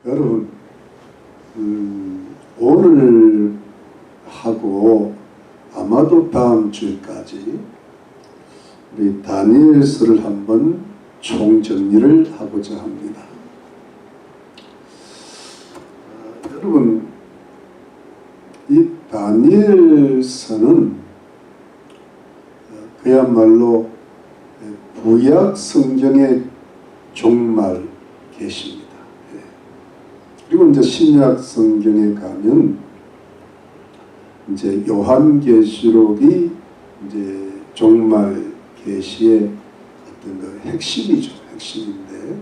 여러분, 오늘 하고 아마도 다음 주까지 우리 다니엘서를 한번 총정리를 하고자 합니다. 여러분, 이 다니엘서는 그야말로 구약 성경의 종말 계시입니다. 그리고 이제 신약 성경에 가면 이제 요한계시록이 이제 종말 계시의 어떤 그 핵심이죠. 핵심인데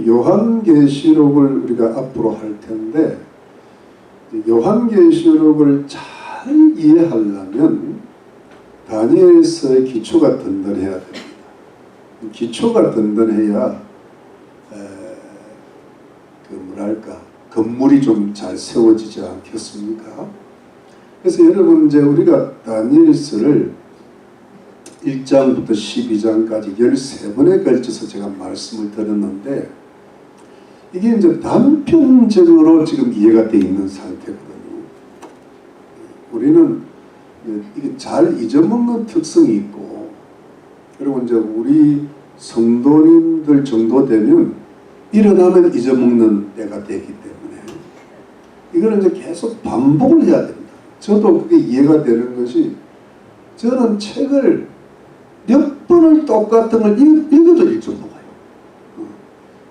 요한계시록을 우리가 앞으로 할 텐데 요한계시록을 잘 이해하려면 다니엘서의 기초가 든든해야 됩니다. 기초가 든든해야 건물이 좀 잘 세워지지 않겠습니까? 그래서 여러분, 이제 우리가 다니엘서를 1장부터 12장까지 13번에 걸쳐서 제가 말씀을 드렸는데 이게 이제 단편적으로 지금 이해가 되어 있는 상태거든요. 우리는 이게 잘 잊어먹는 특성이 있고, 그리고 이제 우리 성도님들 정도 되면 일어나면 잊어먹는 때가 되기 때문에 이거는 이제 계속 반복을 해야 됩니다. 저도 그게 이해가 되는 것이, 저는 책을 몇 번을 똑같은 걸 읽어도 잊어먹어요.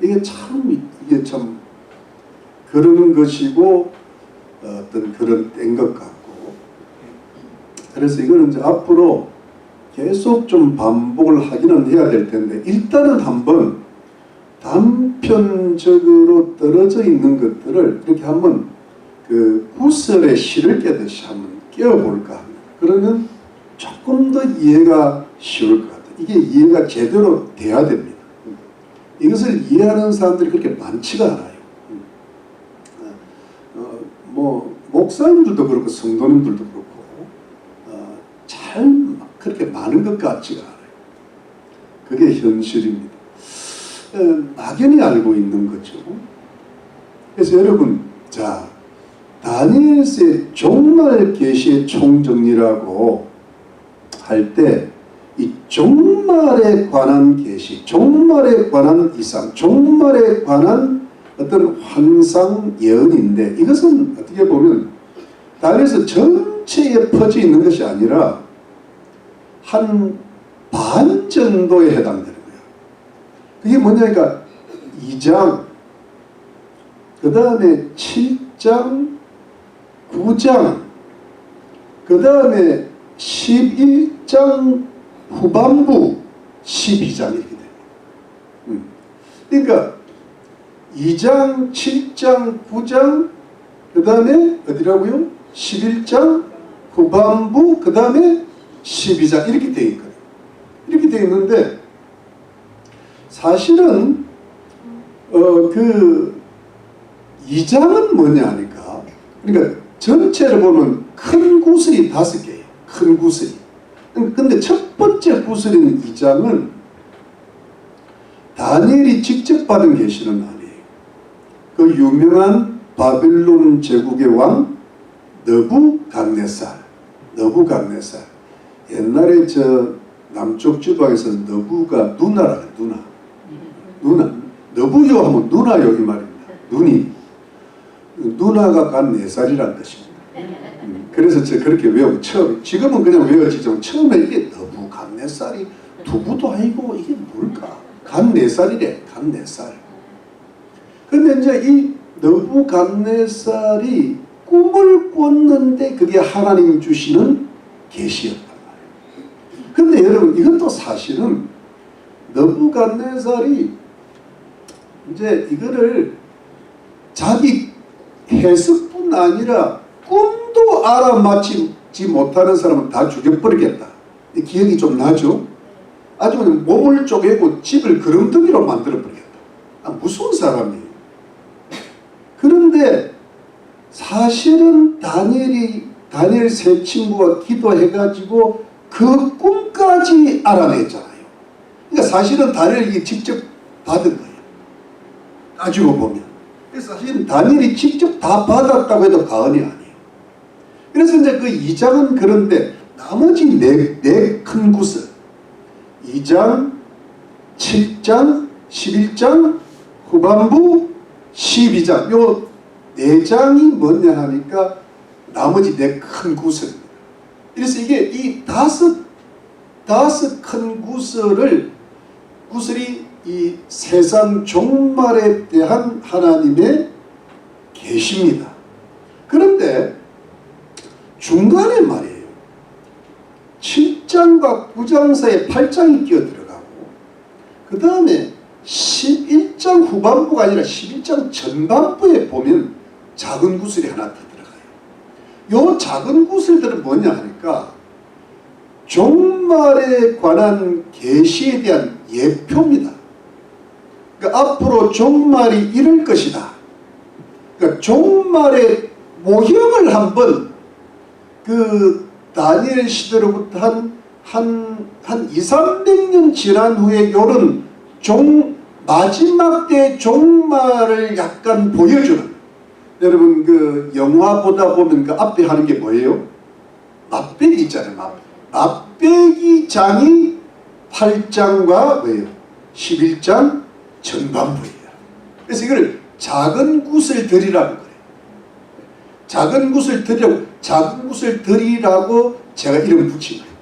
이게 참 그런 것이고 어떤 그런 때인 것 같고, 그래서 이거는 이제 앞으로 계속 좀 반복을 하기는 해야 될 텐데, 일단은 한번 단편적으로 떨어져 있는 것들을 이렇게 한번 그 구설에 실을 깨듯이 한번 깨워볼까 합니다. 그러면 조금 더 이해가 쉬울 것 같아요. 이게 이해가 제대로 돼야 됩니다. 이것을 이해하는 사람들이 그렇게 많지가 않아요. 목사님들도 그렇고 성도님들도 그렇고 잘 그렇게 많은 것 같지가 않아요. 그게 현실입니다. 막연히 알고 있는 거죠. 그래서 여러분, 자, 다니엘서의 종말 계시의 총정리라고 할 때 이 종말에 관한 계시, 종말에 관한 이상, 종말에 관한 어떤 환상 예언인데, 이것은 어떻게 보면 다니엘서 전체에 퍼져 있는 것이 아니라 한 반 정도에 해당되는 거예요. 그게 뭐냐니까 2장, 그 다음에 7장, 9장, 그 다음에 11장 후반부, 12장 이렇게 돼요. 그러니까 2장, 7장, 9장, 그 다음에 어디라고요? 11장 후반부, 그 다음에 12장 이렇게 되어 있거든요. 이렇게 되어 있는데 사실은 그 2장은 뭐냐 하니까, 그러니까 전체를 보면 큰 구슬이 5개예요. 큰 구슬이. 근데 첫 번째 구슬인 2장은 다니엘이 직접 받은 계시는 아니에요. 그 유명한 바벨론 제국의 왕 느부갓네살. 옛날에 저 남쪽 지방에서 너부가 누나라 그래요. 누나. 너부요 하면 누나요 이 말입니다. 누나가 간 4살이란 뜻입니다. 그래서 제가 그렇게 외우고, 지금은 그냥 외워지지만 처음에 이게 너부갓네살이 두부도 아니고 이게 뭘까? 간 4살이래. 간 4살. 근데 이제 이 너부갓네살이 꿈을 꿨는데 그게 하나님 주시는 계시였단 말이에요. 근데 여러분, 이것도 사실은 너부갓네살이 이제 이거를 자기 해석뿐 아니라 꿈도 알아맞히지 못하는 사람은 다 죽여버리겠다. 기억이 좀 나죠? 아주 그냥 몸을 쪼개고 집을 그름덩이로 만들어버리겠다. 무서운 사람이에요. 그런데 사실은 다니엘 세 친구가 기도해가지고 그 꿈까지 알아냈잖아요. 그러니까 사실은 다니엘이 직접 받은 거예요. 따지고 보면. 그래서 사실 다니엘이 직접 다 받았다고 해도 과언이 아니에요. 그래서 이제 그 2장은 그런데 나머지 네 큰 구슬 2장, 7장, 11장, 후반부 12장 요 4장이 뭐냐 하니까 나머지 네 큰 구슬입니다. 그래서 이게 이 다섯 큰 구슬이 이 세상 종말에 대한 하나님의 계시입니다. 그런데 중간에 말이에요. 7장과 9장 사이에 8장이 끼어들어가고 그 다음에 11장 후반부가 아니라 11장 전반부에 보면 작은 구슬이 하나 더 들어가요. 요 작은 구슬들은 뭐냐 하니까 종말에 관한 계시에 대한 예표입니다. 그러니까 앞으로 종말이 이럴 것이다. 그러니까 종말의 모형을 한번 그 다니엘 시대로부터 한 200~300년 지난 후에 요런 마지막 때 종말을 약간 보여주는, 여러분 그 영화 보다 보면 그 앞에 하는 게 뭐예요? 맛배기 있잖아요. 맛배기 장이 8장과 뭐예요? 11장 전반부예요. 그래서 이걸 작은 구슬들이라고 그래요. 작은 구슬들이라고 제가 이름 붙인 거예요.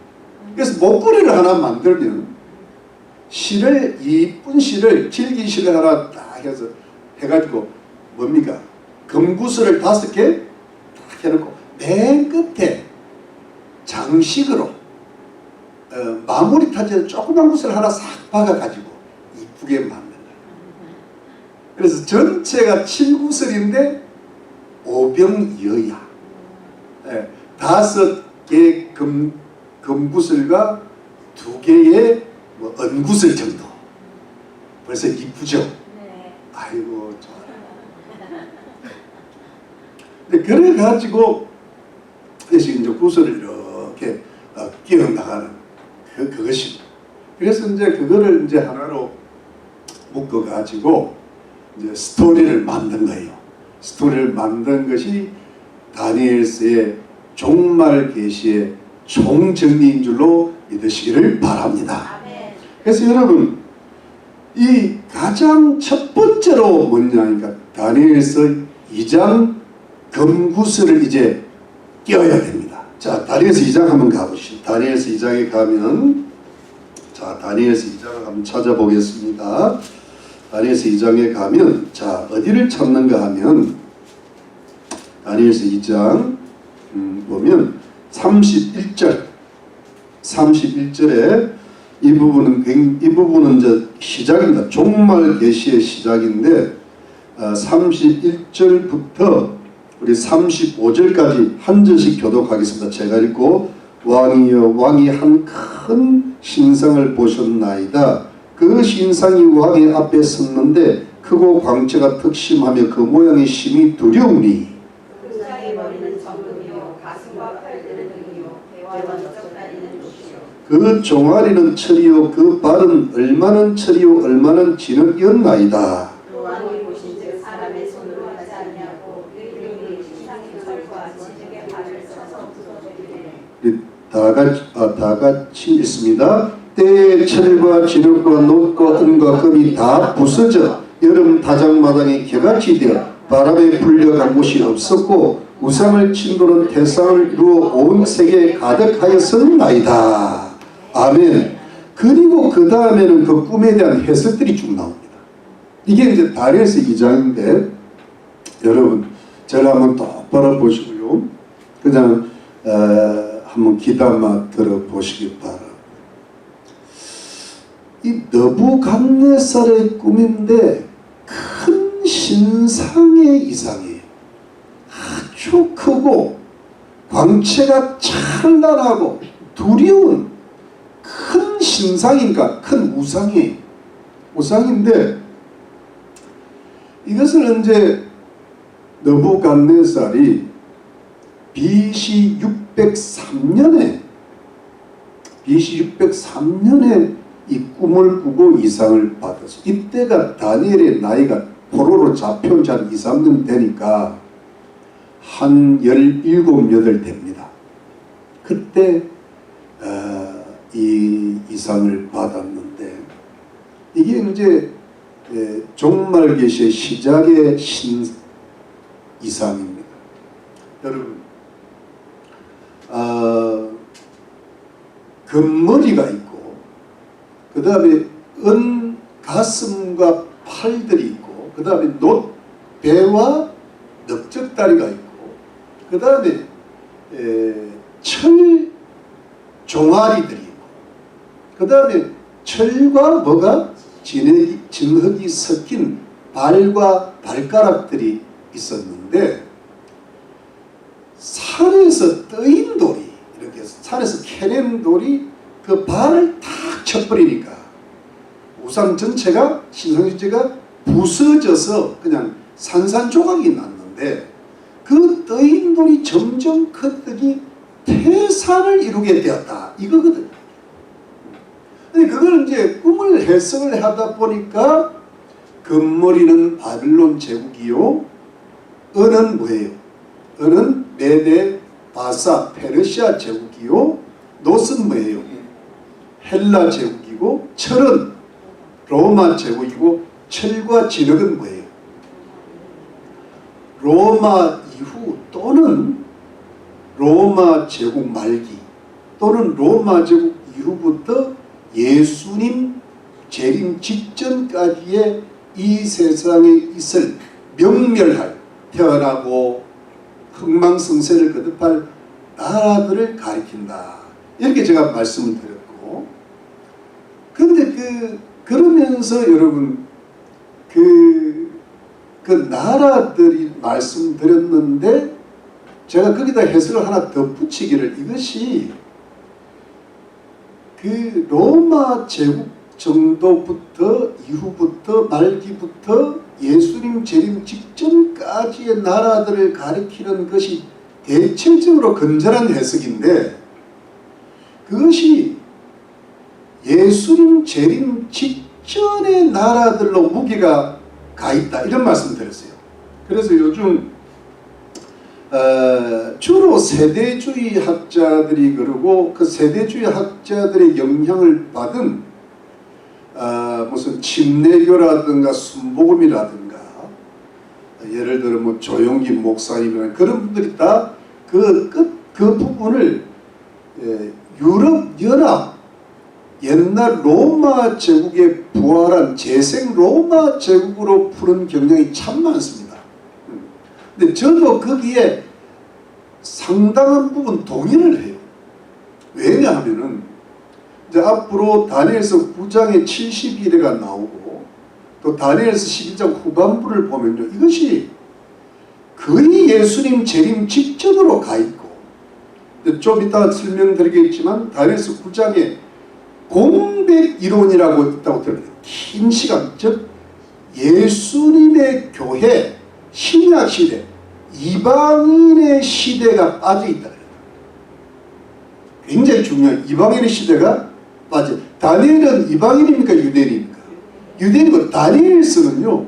그래서 목걸이를 하나 만들면 이쁜 실을 질긴 실을 하나 딱 해서 해가지고 뭡니까? 금구슬을 5개 딱 해놓고 맨 끝에 장식으로 마무리 타지에 조그만 구슬 하나 싹 박아가지고 이쁘게 만든다. 그래서 전체가 7구슬인데 오병이어야 5개의 금구슬과 2개의 은구슬 정도. 벌써 이쁘죠? 네. 아이고 좋아요. 근데 그래가지고 대신 이제 구슬을 이렇게 끼워 나가는 그것입니다. 그래서 이제 그거를 이제 하나로 묶어가지고 이제 스토리를 만든 거예요. 스토리를 만든 것이 다니엘서의 종말 계시의 총정리인 줄로 믿으시기를 바랍니다. 그래서 여러분 이 가장 첫 번째로 뭐냐니까 다니엘서 2장 금구슬을 이제 끼워야 됩니다. 자, 다니엘서 2장 한번 가보시죠. 다니엘서 2장에 가면, 자, 다니엘서 2장을 한번 찾아보겠습니다. 다니엘서 2장에 가면, 자, 어디를 찾는가 하면 다니엘서 2장 보면 31절에 이 부분은 이제 시작입니다. 종말 계시의 시작인데 31절부터 우리 35절까지 한 절씩 교독하겠습니다. 제가 읽고, 왕이여 왕이 한 큰 신상을 보셨나이다. 그 신상이 왕의 앞에 섰는데 크고 광채가 특심하며 그 모양이 심히 두려우니 그 상의 머리는 정금이요 가슴과 팔들은 금이요 배와 번쩍 다니는 족이요 그 종아리는 철이요 그 발은 얼마는 철이요 얼마는 진흙이었나이다. 그 왕이 보신즉 사람의 손으로 하지 아니하고 그의 신상의 철과 진흙의 발을 써서 부숴주리래. 다 같이 있습니다. 때에 철과 진흙과 놋과 은과 금이 다 부서져 여름 다장마당이 개같이 되어 바람에 불려간 곳이 없었고 우상을 친도는 태상을 이루어 온 세계에 가득하였었나이다. 아멘. 그리고 그 다음에는 그 꿈에 대한 해석들이 쭉 나옵니다. 이게 이제 다니엘서 2장인데 여러분 제가 한번 똑바로 보시고요. 그냥 한번 귀담아 들어보시기 바랍니다. 이 느부갓네살의 꿈인데 큰 신상의 이상이에요. 아주 크고 광채가 찬란하고 두려운 큰 신상인가 큰 우상인데 이것을 이제 느부갓네살이 BC 603년에 이 꿈을 꾸고 이상을 받았어. 이때가 다니엘의 나이가 포로로 잡혀온 지 한 2, 3년 되니까 한 17, 8 됩니다. 그때 이 이상을 받았는데 이게 이제 종말 계시의 시작의 이상입니다. 여러분, 금머리가 있고 그 다음에 은 가슴과 팔들이 있고 그 다음에 배와 넓적다리가 있고 그 다음에 철 종아리들이 있고 그 다음에 철과 뭐가 진흙이 섞인 발과 발가락들이 있었는데 산에서 떠인 돌이 이렇게 산에서 캐낸 돌이 그 발을 탁 쳐버리니까 우상 전체가 신성지체가 부서져서 그냥 산산조각이 났는데 그 떠인 돌이 점점 크더니 태산을 이루게 되었다 이거거든요. 그걸 이제 꿈을 해석을 하다 보니까 금머리는 바빌론 제국이요, 은은 뭐예요? 은은 메데 바사 페르시아 제국이요, 놋은 뭐예요? 헬라 제국이고, 철은 로마 제국이고, 철과 진흙은 뭐예요? 로마 이후 또는 로마 제국 말기 또는 로마 제국 이후부터 예수님 재림 직전까지의 이 세상에 있을 명멸할, 태어나고 흥망성쇠를 거듭할 나라들을 가리킨다. 이렇게 제가 말씀을 드렸고, 근데 그러면서 여러분 그 나라들이 말씀드렸는데 제가 거기다 해석을 하나 덧붙이기를, 이것이 그 로마 제국 정도부터 이후부터 말기부터 예수님 재림 직전까지의 나라들을 가리키는 것이 대체적으로 건전한 해석인데, 그것이 예수님 재림 직전의 나라들로 무게가 가 있다, 이런 말씀 드렸어요. 그래서 요즘 주로 세대주의 학자들이 그러고 그 세대주의 학자들의 영향을 받은 무슨 침례교라든가 순복음이라든가 예를 들어 뭐 조용기 목사님이나 그런 분들이 다 그 부분을 유럽 연합 옛날 로마 제국의 부활한 재생 로마 제국으로 푸는 경향이 참 많습니다. 근데 저도 거기에 상당한 부분 동의를 해요. 왜냐하면은 이제 앞으로 다니엘서 9장에 70일에가 나오고 또 다니엘서 11장 후반부를 보면요, 이것이 거의 예수님 재림 직전으로 가 있고, 좀 이따 설명드리겠지만 다니엘서 9장에 공백 이론이라고 있다고 들어요. 긴 시간, 즉 예수님의 교회 신약 시대, 이방인의 시대가 빠져있다. 굉장히 중요한, 이방인의 시대가 빠져. 다니엘은 이방인입니까 유대인입니까? 유대인이고, 다니엘서는요,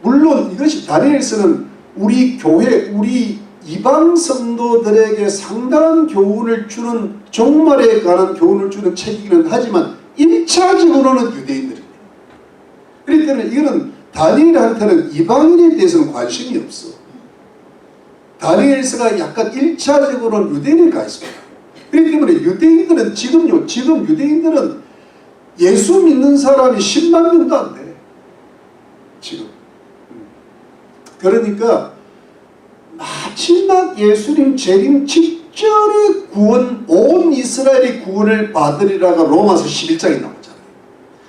물론 이것이 다니엘서는 우리 교회, 우리 이방 성도들에게 상당한 교훈을 주는, 종말에 관한 교훈을 주는 책이기는 하지만 1차적으로는 유대인들입니다. 그렇기 때문에 이거는 다니엘한테는 이방인에 대해서는 관심이 없어. 다니엘서가 약간 1차적으로는 유대인에 가 있습니다. 그렇기 때문에 유대인들은 지금 유대인들은 예수 믿는 사람이 10만 명도 안 돼. 지금. 그러니까 마지막 예수님 재림 직전의 구원, 온 이스라엘의 구원을 받으리라가 로마서 11장에 나오잖아요.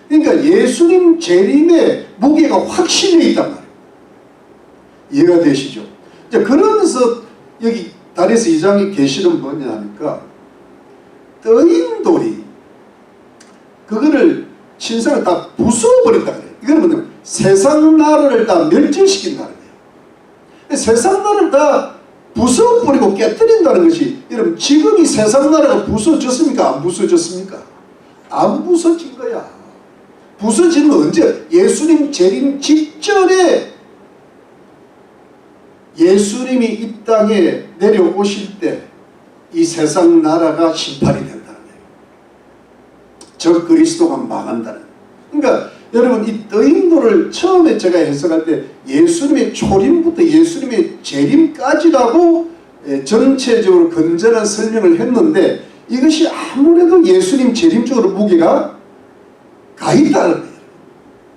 그러니까 예수님 재림의 무게가 확실히 있단 말이에요. 이해가 되시죠? 자, 그러면서 여기 다니엘서 2장의 계시는 뭐냐 하니까 떠인 돌이 그거를 신상을 다 부숴버린다 그래요. 이건 뭐냐면 세상 나라를 다 멸절시킨다는 거예요. 세상 나라를 다 부숴버리고 깨뜨린다는 것이, 여러분 지금 이 세상 나라가 부서졌습니까? 안 부서졌습니까? 안 부서진 거야. 부서지는 건 언제? 예수님 재림 직전에 예수님이 이 땅에 내려오실 때 이 세상 나라가 심판이 된다는 거예요. 저 그리스도가 망한다는 거예요. 그러니까 여러분 이 떠인도를 처음에 제가 해석할 때 예수님의 초림부터 예수님의 재림까지라고 전체적으로 건전한 설명을 했는데 이것이 아무래도 예수님 재림 쪽으로 무게가 가 있다는 거예요.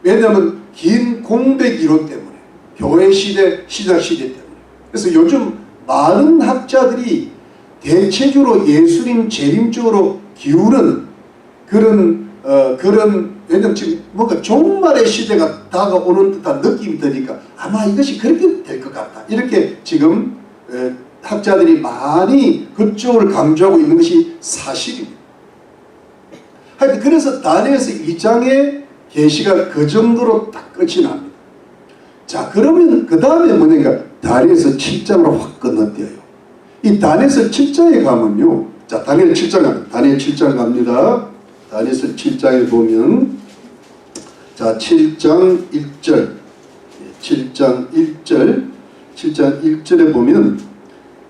왜냐하면 긴 공백 이론 때문에, 교회 시대, 시작 시대 때문에. 그래서 요즘 많은 학자들이 대체적으로 예수님 재림 쪽으로 기우는 그런 왜냐면 지금 뭔가 종말의 시대가 다가오는 듯한 느낌이 드니까 아마 이것이 그렇게 될 것 같다. 이렇게 지금 학자들이 많이 그쪽을 강조하고 있는 것이 사실입니다. 하여튼 그래서 다니엘서 2장의 계시가 그 정도로 딱 끝이 납니다. 자, 그러면 그 다음에 뭐냐니까 다니엘서 7장으로 확 건너뛰어요. 이 다니엘서 7장에 가면요. 자, 다니엘 7장 갑니다. 다니엘 7장 갑니다. 다니엘서 7장에 보면 자, 7장 1절 7장 1절에 보면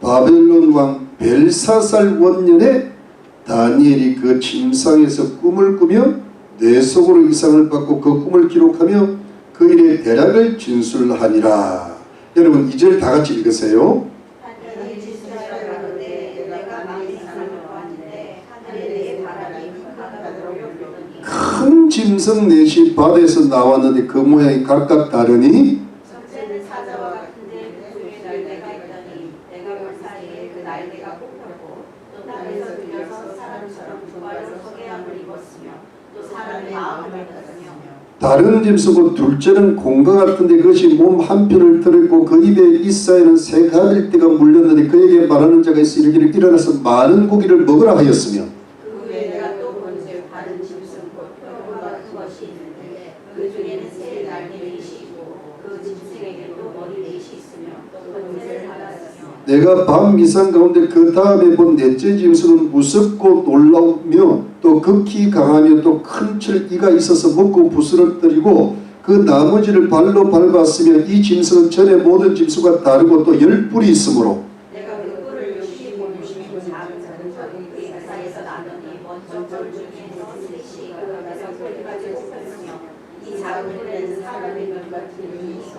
바벨론 왕 벨사살 원년에 다니엘이 그 침상에서 꿈을 꾸며 뇌 속으로 이상을 받고 그 꿈을 기록하며 그 일의 대략을 진술하니라. 여러분 2절 다 같이 읽으세요. 큰 짐승 넷이 바다에서 나왔는데 그 모양이 각각 다르니 첫째는 사자와 같은데 그 중에 날개가 있더니 내가 볼 사이에 그 날개가 뽑혔고 또 땅에서 들려서 사람처럼 두 발로 서게함을 입었으며 또 사람의 마음을 떴으며 다른 짐승은 둘째는 공과 같은데 그것이 몸 한편을 들었고 그 입에 이사에는 새 가빌대가 물렸는데 그에게 말하는 자가 있어 이르기를 일어나서 많은 고기를 먹으라 하였으며 그 후에 내가 또 본즉 다른 짐승 곧 표범과 같은 것이 있는데 그 중에는 새 날개넷이 있고 그 짐승에게 또 머리 넷이 있으며 또 권세를 받았으며 내가 밤 이상 가운데 그 다음에 본 넷째 짐승은 무섭고 놀라우며 또 극히 강하며 또 큰 철기가 있어서 먹고 부스러뜨리고 그 나머지를 발로 밟았으며 이 짐승은 전에 모든 짐승과 다르고 또 10뿔이 있으므로 내가 그 뿔을 요시 보는 작은 자는 그 이사에서 나더니 먼저 뿔 중에 셋이 각각에서 뿔까지 뽑혔으며 이 작은 뿔에는 사람의 눈 같은 눈이 있고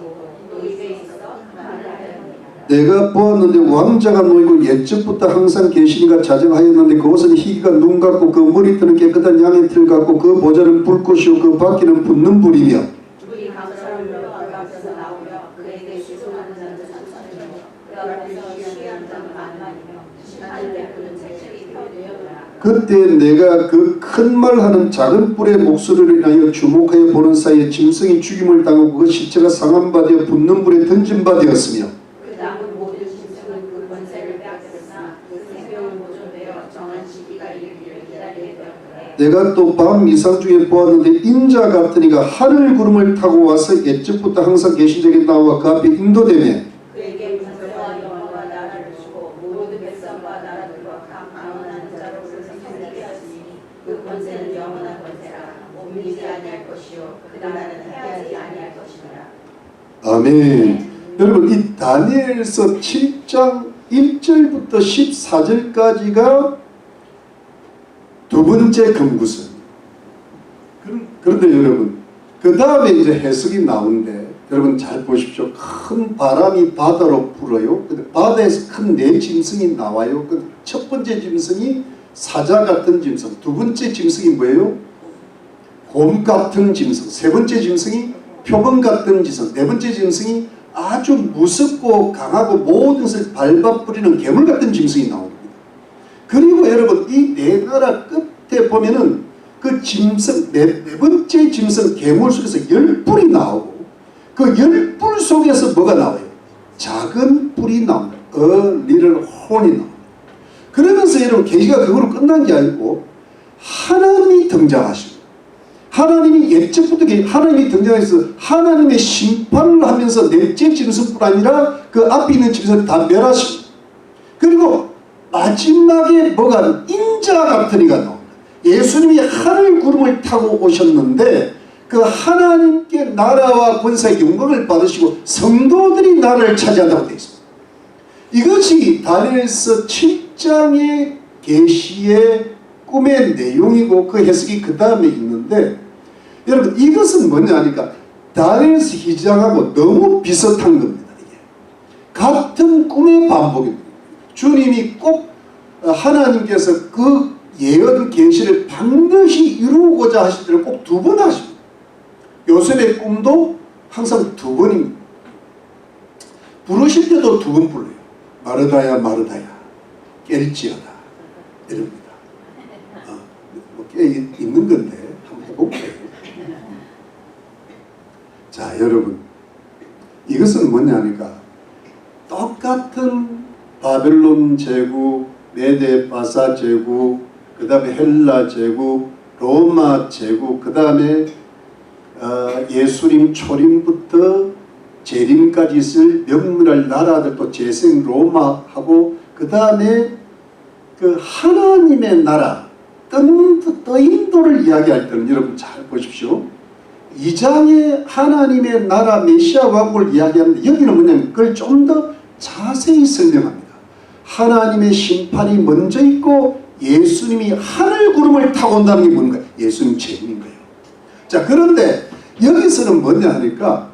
또 입에 있어 말을 하였느니라. 내가 보았는데 왕자가 놓이고 옛적부터 항상 계시니가 자정하였는데 그것은 희귀가 눈 같고 그 머리털은 깨끗한 양의 털 같고 그 보좌는 불꽃이요 그 바퀴는 붙는 불이며 불이 강처럼 그 앞에서 나오며 그에게 수송하는 자는 천천히며 그 앞에서 쉬한 자는 만만이며 심판을 베푸는 책책이 펴되었노라. 그때 내가 그 큰 말하는 작은 뿔의 목소리를 인하여 주목하여 보는 사이에 짐승이 죽임을 당하고 그 시체가 상한 바 되어 붙는 불에 던진 바 되었으며 그 남은 모든 짐승은 그 권세를 빼앗겼으나 그 생명은 보존되어 정한 시기가 이르기를 기다리게 되었노라. 내가 또 밤 이상 중에 보았는데 인자 같은 이가 하늘 구름을 타고 와서 옛적부터 항상 계신 적에 나와 그 앞에 인도되며 그에게 권세와 영광과 나라를 주고 모든 백성과 나라들과 각 강원한 자로서 생기게 하시니 그 권세는 영원한 권세라. 옮기지 아니할 것이요 그 나라는 해하지 아니할 것이니라. 아멘. 여러분 이 다니엘서 7장 1절부터 14절까지가 두 번째 금구선. 그런데 여러분 그 다음에 이제 해석이 나오는데 여러분 잘 보십시오. 큰 바람이 바다로 불어요. 근데 바다에서 큰 네 짐승이 나와요. 첫 번째 짐승이 사자 같은 짐승, 두 번째 짐승이 뭐예요? 곰 같은 짐승, 세 번째 짐승이 표범 같은 짐승, 네 번째 짐승이 아주 무섭고 강하고 모든 것을 밟아 뿌리는 괴물 같은 짐승이 나옵니다. 그리고 여러분 이 네 나라 끝에 보면은 그 짐승 네 번째 짐승 괴물 속에서 10뿔이 나오고 그 10뿔 속에서 뭐가 나와요? 작은 뿔이 나옵니다. little horn이 나옵니다. 그러면서 여러분 계시가 그걸로 끝난 게 아니고 하나님이 등장하시고 하나님이 옛적부터 하나님이 등장해서 하나님의 심판을 하면서 넷째 짐승뿐 아니라 그 앞에 있는 짐승을 다 멸하시고 그리고 마지막에 뭐가 인자 같은 이가 나옵니다. 예수님이 하늘 구름을 타고 오셨는데 그 하나님께 나라와 권세의 영광을 받으시고 성도들이 나라를 차지한다고 되어 있습니다. 이것이 다니엘서 7장의 계시의 꿈의 내용이고 그 해석이 그 다음에 있는데, 여러분 이것은 뭐냐 하니까 다니엘서 2장하고 너무 비슷한 겁니다. 이게 같은 꿈의 반복입니다. 주님이 꼭 하나님께서 그 예언 계시를 반드시 이루고자 하실 때는 꼭 두 번 하십니다. 요셉의 꿈도 항상 두 번입니다. 부르실 때도 두 번 불러요. 마르다야 마르다야 깰지어다 이럽니다. 꽤 있는 건데 한번 해볼게요. 자, 여러분 이것은 뭐냐니까 똑같은 바벨론 제국, 메데 바사 제국, 그 다음에 헬라 제국, 로마 제국, 그 다음에 예수님 초림부터 재림까지 있을 명문할 나라들도 재생 로마하고, 그 다음에 그 하나님의 나라 떠인도를 이야기할 때는 여러분 잘 보십시오. 2장에 하나님의 나라 메시아 왕국을 이야기하는데 여기는 뭐냐면 그걸 좀 더 자세히 설명합니다. 하나님의 심판이 먼저 있고 예수님이 하늘 구름을 타고 온다는 게 뭔가요? 예수님 재림인 거예요. 자, 그런데 여기서는 뭐냐 하니까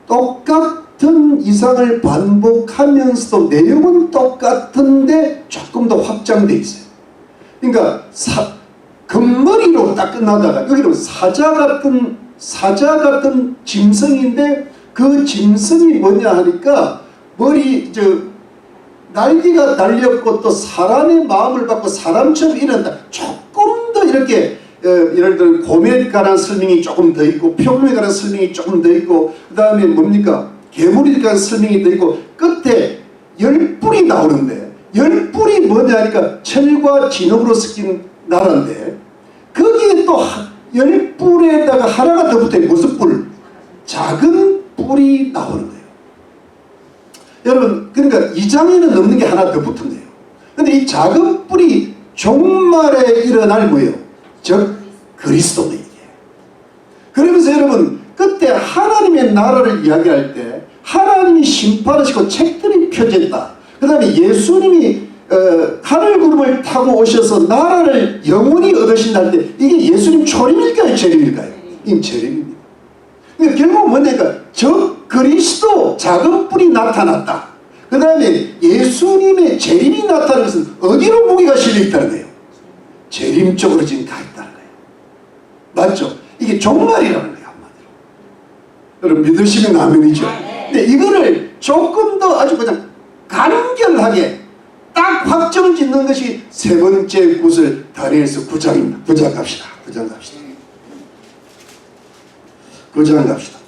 똑같은 이상을 반복하면서도 내용은 똑같은데 조금 더 확장되어 있어요. 그러니까 금머리로 딱 끝나다가 여기는 사자 같은 짐승인데 그 짐승이 뭐냐 하니까 날개가 달렸고 또 사람의 마음을 받고 사람처럼 일어난다. 조금 더 이렇게 예를 들어 곰에 관한 설명이 조금 더 있고 표범에 관한 설명이 조금 더 있고 그 다음에 뭡니까 괴물에 관한 설명이 더 있고 끝에 10뿔이 나오는데 10뿔이 뭐냐 하니까 철과 진흙으로 섞인 나라인데 거기에 또 10뿔에다가 하나가 더 붙어요. 무슨 뿔? 작은 뿔이 나오는 거예요. 여러분 그러니까 2장에는 없는 게 하나 더 붙은 거예요. 근데 이 작은 뿔이 종말에 일어날 뭐예요? 즉 그리스도입니다. 그러면서 여러분 그때 하나님의 나라를 이야기할 때 하나님이 심판하시고 책들이 펴져 있다. 그 다음에 예수님이 하늘 구름을 타고 오셔서 나라를 영원히 얻으신다 할 때 이게 예수님 초림일까요? 재림일까요? 이 재림입니다. 그러니까 결국 뭐냐니까 저 그리스도 작은 뿔이 나타났다. 그 다음에 예수님의 재림이 나타나는 것은 어디로 무게가 실려 있다는 거예요? 재림 쪽으로 지금 가 있다는 거예요. 맞죠? 이게 종말이라는 거예요. 한마디로. 여러분 믿으시면 아멘이죠? 근데 이거를 조금 더 아주 그냥 간결하게 딱 확정 짓는 것이 세 번째 구절 다니엘서 9장입니다. 9장 갑시다. 9장 갑시다. 9장 갑시다.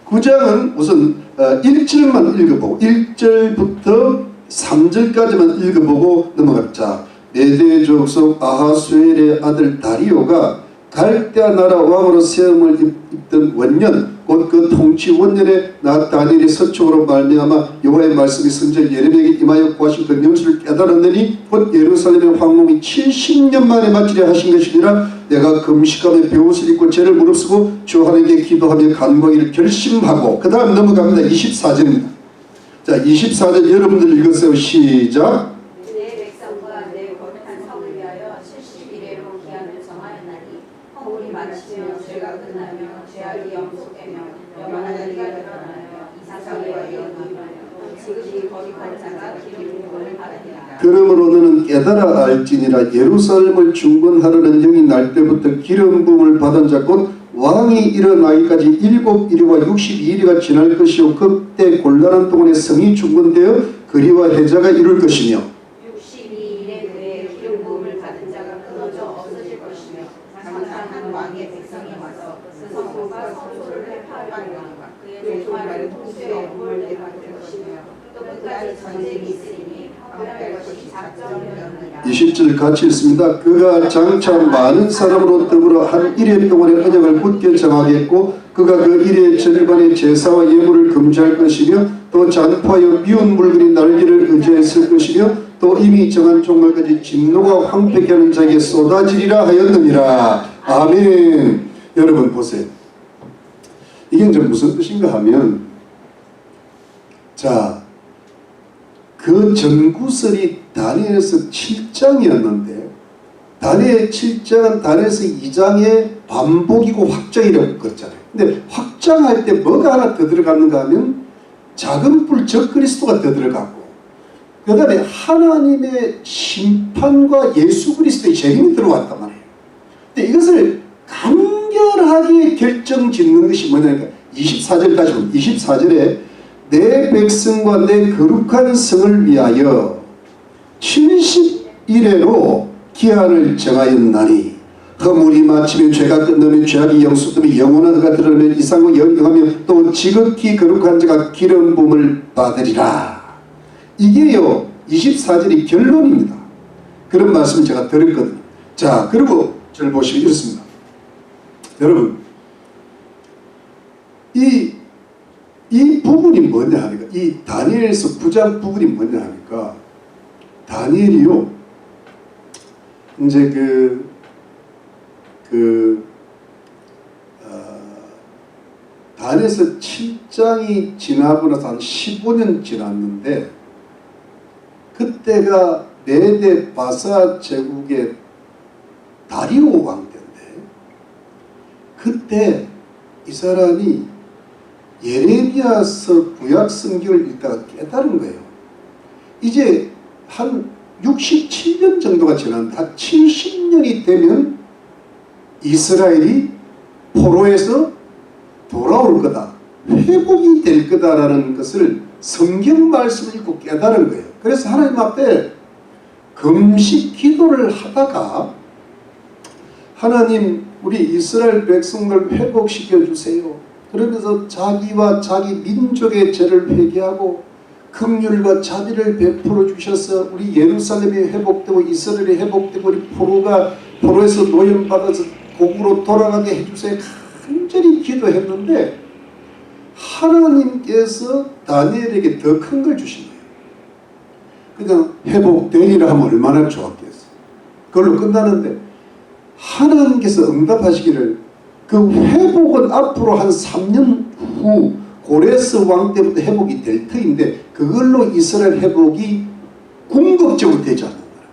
9장은 우선 1절만 읽어보고 1절부터 3절까지만 읽어보고 넘어갑자. 메대 족속 아하수엘의 아들 다리오가 갈대아 나라 왕으로 세움을 입던 원년 곧 그 통치 원년에 나 다니엘이 서촉으로 말미암아 여호와의 말씀이 선지자 예레미야에게 임하여 구하신 그 명수를 깨달았느니 곧 예루살렘의 황공이 70년 만에 마치려 하신 것이니라. 내가 금식하며 베옷을 입고 죄를 무릅쓰고 주 하나님께 기도하며 간구하기를 결심하고. 그 다음 넘어갑니다. 24절입니다. 자 24절 여러분들 읽으세요. 시작. 내 백성과 내 거룩한 성을 위하여 70일에로 기한을 정하였나니 허물이 마치며 죄가 끝나며 죄악이 영속되며 영원한 날이가 드러나며 이삭과 이어나며 지극히 거룩한 자가 기름 부음을 받으리라. 그러므로 너는 깨달아 알지니라. 예루살렘을 중건하려는 영이 날 때부터 기름 부음을 받은 자 곧 왕이 일어나기까지 7일과 62일이가 지날 것이요 그때 곤란한 동안에 성이 중건되어 거리와 해자가 이룰 것이며 62일에 그의 기름 부음을 받은 자가 끊어져 없어질 것이며 장사한 왕의 백성이 와서 그 성소가 성소를 회파하려니와 그의 종말은 통수의 업무를 내받을 것이며 또 끝까지 전쟁이 있으리니 파괴할 것이 작정이었느니라. 20절 같이 읽습니다. 그가 장차 많은 사람으로 더불어 한 1회 동안의 언약을 굳게 정하겠고 그가 그 일의 절반의 제사와 예물을 금지할 것이며 또 잔포하여 미운 물건이 날개를 의지했을 것이며 또 이미 정한 종말까지 진노가 황폐케 하는 자에게 쏟아지리라 하였느니라. 아멘. 여러분 보세요. 이게 이제 무슨 뜻인가 하면 자 그 전구설이 다니엘서 7장이었는데 다니엘 7장은 다니엘서 2장의 반복이고 확장이라고 그랬잖아요. 근데 확장할 때 뭐가 하나 더 들어갔는가 하면 작은 뿔 적그리스도가 더 들어갔고 그 다음에 하나님의 심판과 예수 그리스도의 재림이 들어왔단 말이에요. 근데 이것을 간결하게 결정짓는 것이 뭐냐니까 24절까지 보면 24절에 내 백성과 내 거룩한 성을 위하여 70일에로 기한을 정하였나니 허물이 마치면 죄가 끝나면 죄악이 영수되며 영원한 그가 드러나면 이상과 영영하며 또 지극히 거룩한 자가 기름 부음을 받으리라. 이게요 24절이 결론입니다. 그런 말씀을 제가 드렸거든요. 자, 그리고 저를 보시면 이렇습니다. 여러분 이 부분이 뭐냐 하니까 이 다니엘서 9장 부분이 뭐냐 하니까 다니엘이요 이제 다니엘서 7장이 지나고 나서 한 15년 지났는데 그때가 메데 바사 제국의 다리오 왕 때인데 그때 이 사람이 예레미야서 구약 성경을 읽다가 깨달은 거예요. 이제 한 67년 정도가 지났는데 한 70년이 되면 이스라엘이 포로에서 돌아올 거다. 회복이 될 거다라는 것을 성경 말씀을 읽고 깨달은 거예요. 그래서 하나님 앞에 금식 기도를 하다가 하나님 우리 이스라엘 백성들 회복시켜 주세요. 그러면서 자기와 자기 민족의 죄를 회개하고 긍휼과 자비를 베풀어 주셔서 우리 예루살렘이 회복되고 이스라엘이 회복되고 우리 포로에서 노염받아서 고국으로 돌아가게 해주세요. 간절히 기도했는데 하나님께서 다니엘에게 더 큰 걸 주신 거예요. 그냥 회복되리라 하면 얼마나 좋았겠어. 그걸로 끝나는데 하나님께서 응답하시기를 그 회복은 앞으로 한 3년 후 고레스 왕 때부터 회복이 될 터인데 그걸로 이스라엘 회복이 궁극적으로 되지 않는다는 거예요.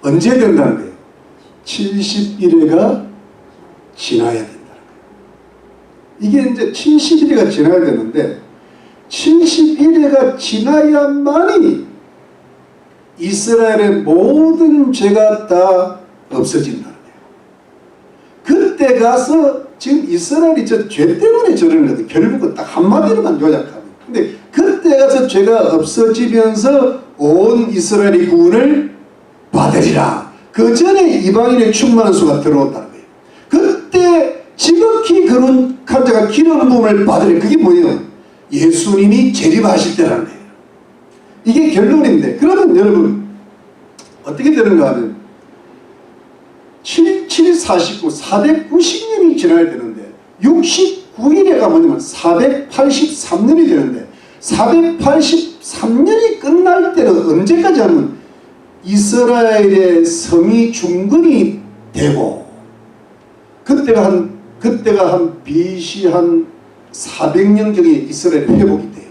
언제 된다는 거예요? 70일에가 지나야 된다는 거예요. 이게 이제 70일에가 지나야 되는데 70일에가 지나야만이 이스라엘의 모든 죄가 다 없어진다는 거예요. 그때 가서 지금 이스라엘이 저 죄 때문에 저러는 거거든요. 결국은 딱 한마디로만 요약하면. 근데 그때 가서 죄가 없어지면서 온 이스라엘이 구원을 받으리라. 그 전에 이방인의 충만한 수가 들어온다는 거예요. 그때 지극히 거룩한 자가 기름 부음을 받으리라. 그게 뭐예요? 예수님이 재림하실 때라는 거예요. 이게 결론인데 그러면 여러분 어떻게 되는가 하면 749 490년이 지나야 되는데 69일에가 뭐냐면 483년이 되는데 483년이 끝날 때는 언제까지 하면 이스라엘의 성이 중건이 되고 그때가 한 BC 한 400년경에 이스라엘이 회복이 돼요.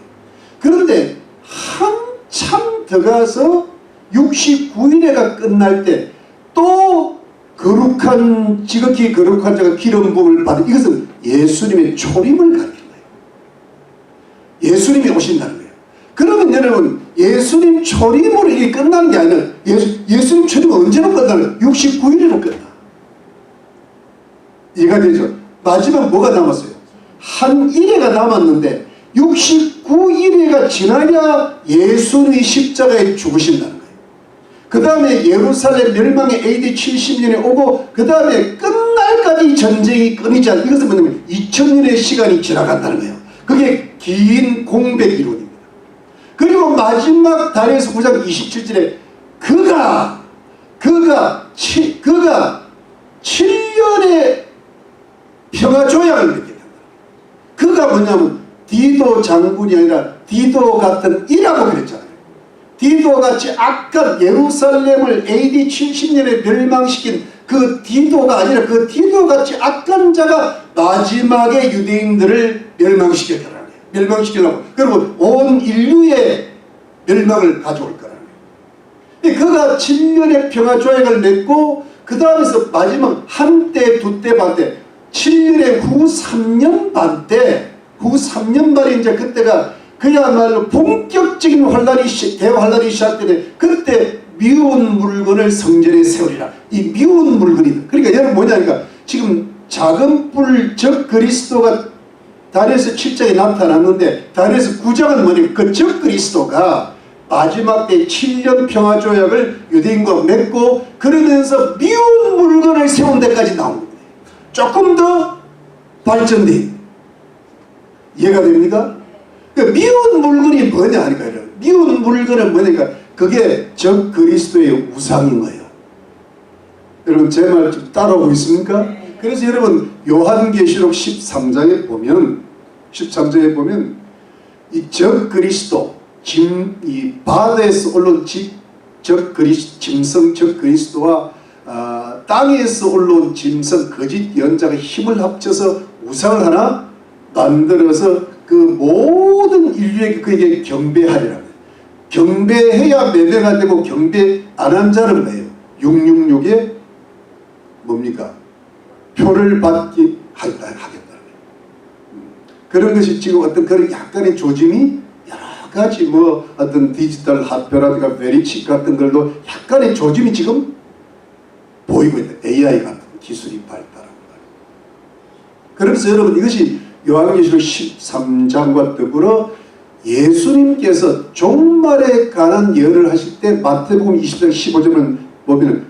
그런데 한참 더 가서 69일에가 끝날 때 또 지극히 거룩한 자가 기름 부음을 받은 이것은 예수님의 초림을 가리키는 거예요. 예수님이 오신다는 거예요. 그러면 여러분 예수님 초림으로 이게 끝나는 게 아니라 예수님 초림은 언제로 끝나는 거예요? 69일으로 끝나. 이해가 되죠? 마지막 뭐가 남았어요? 한 일회가 남았는데 69일회가 지나야 예수님이 십자가에 죽으신다는 거예요. 그 다음에 예루살렘 멸망의 AD 70년에 오고 그 다음에 끝날까지 전쟁이 끊이지 않는 이것은 뭐냐면 2000년의 시간이 지나간다는 거예요. 그게 긴 공백 이론입니다. 그리고 마지막 다니엘서 9장 27절에 그가 7년의 평화 조약을 맺게 된다. 그가 뭐냐면 디도 장군이 아니라 디도 같은 이라고 그랬잖아요. 디도 같이 악한 예루살렘을 AD 70년에 멸망시킨 그 디도가 아니라 그 디도 같이 악한 자가 마지막에 유대인들을 멸망시켰다는 거예요. 멸망시키려고. 그리고 온 인류의 멸망을 가져올 거라는 거예요. 그가 7년의 평화조약을 맺고 그 다음에서 마지막 한때, 두때, 반때 7년의 후 3년 반 때, 후 3년 반에 이제 그때가 그야말로 본격적인 대환란이 시작되는데 그때 미운 물건을 성전에 세우리라. 이 미운 물건이다. 그러니까 여러분 뭐냐니까 지금 작은 뿔 적 그리스도가 다니엘서 7장에 나타났는데 다니엘서 9장은 뭐냐면 그 적 그리스도가 마지막 때 7년 평화조약을 유대인과 맺고 그러면서 미운 물건을 세운 데까지 나온 겁니다. 조금 더 발전돼. 이해가 됩니까? 그 미운 물건이 뭐냐 하니까 미운 물건은 뭐냐니까 그게 적 그리스도의 우상인 거예요. 여러분 제 말 좀 따라오고 있습니까? 그래서 여러분 요한계시록 13장에 보면 이 적 그리스도 이 바다에서 올라온 짐승 적 그리스도와 땅에서 올라온 짐승 거짓 예언자가 힘을 합쳐서 우상을 하나 만들어서 그 모든 인류에게 그에게 경배하리라. 경배해야 매매가 되고 경배 안 한 자는 뭐예요? 666에 뭡니까? 표를 받기 하겠다는 거예요. 그런 것이 지금 어떤 그런 약간의 조짐이 여러 가지 뭐 어떤 디지털 화폐라든가 베리칩 같은 걸로 약간의 조짐이 지금 보이고 있다. AI 같은 기술이 발달한 거예요. 그래서 여러분 이것이 요한계시록 13장과 더불어 예수님께서 종말에 관한 예언을 하실 때 마태복음 20장 15절을 보면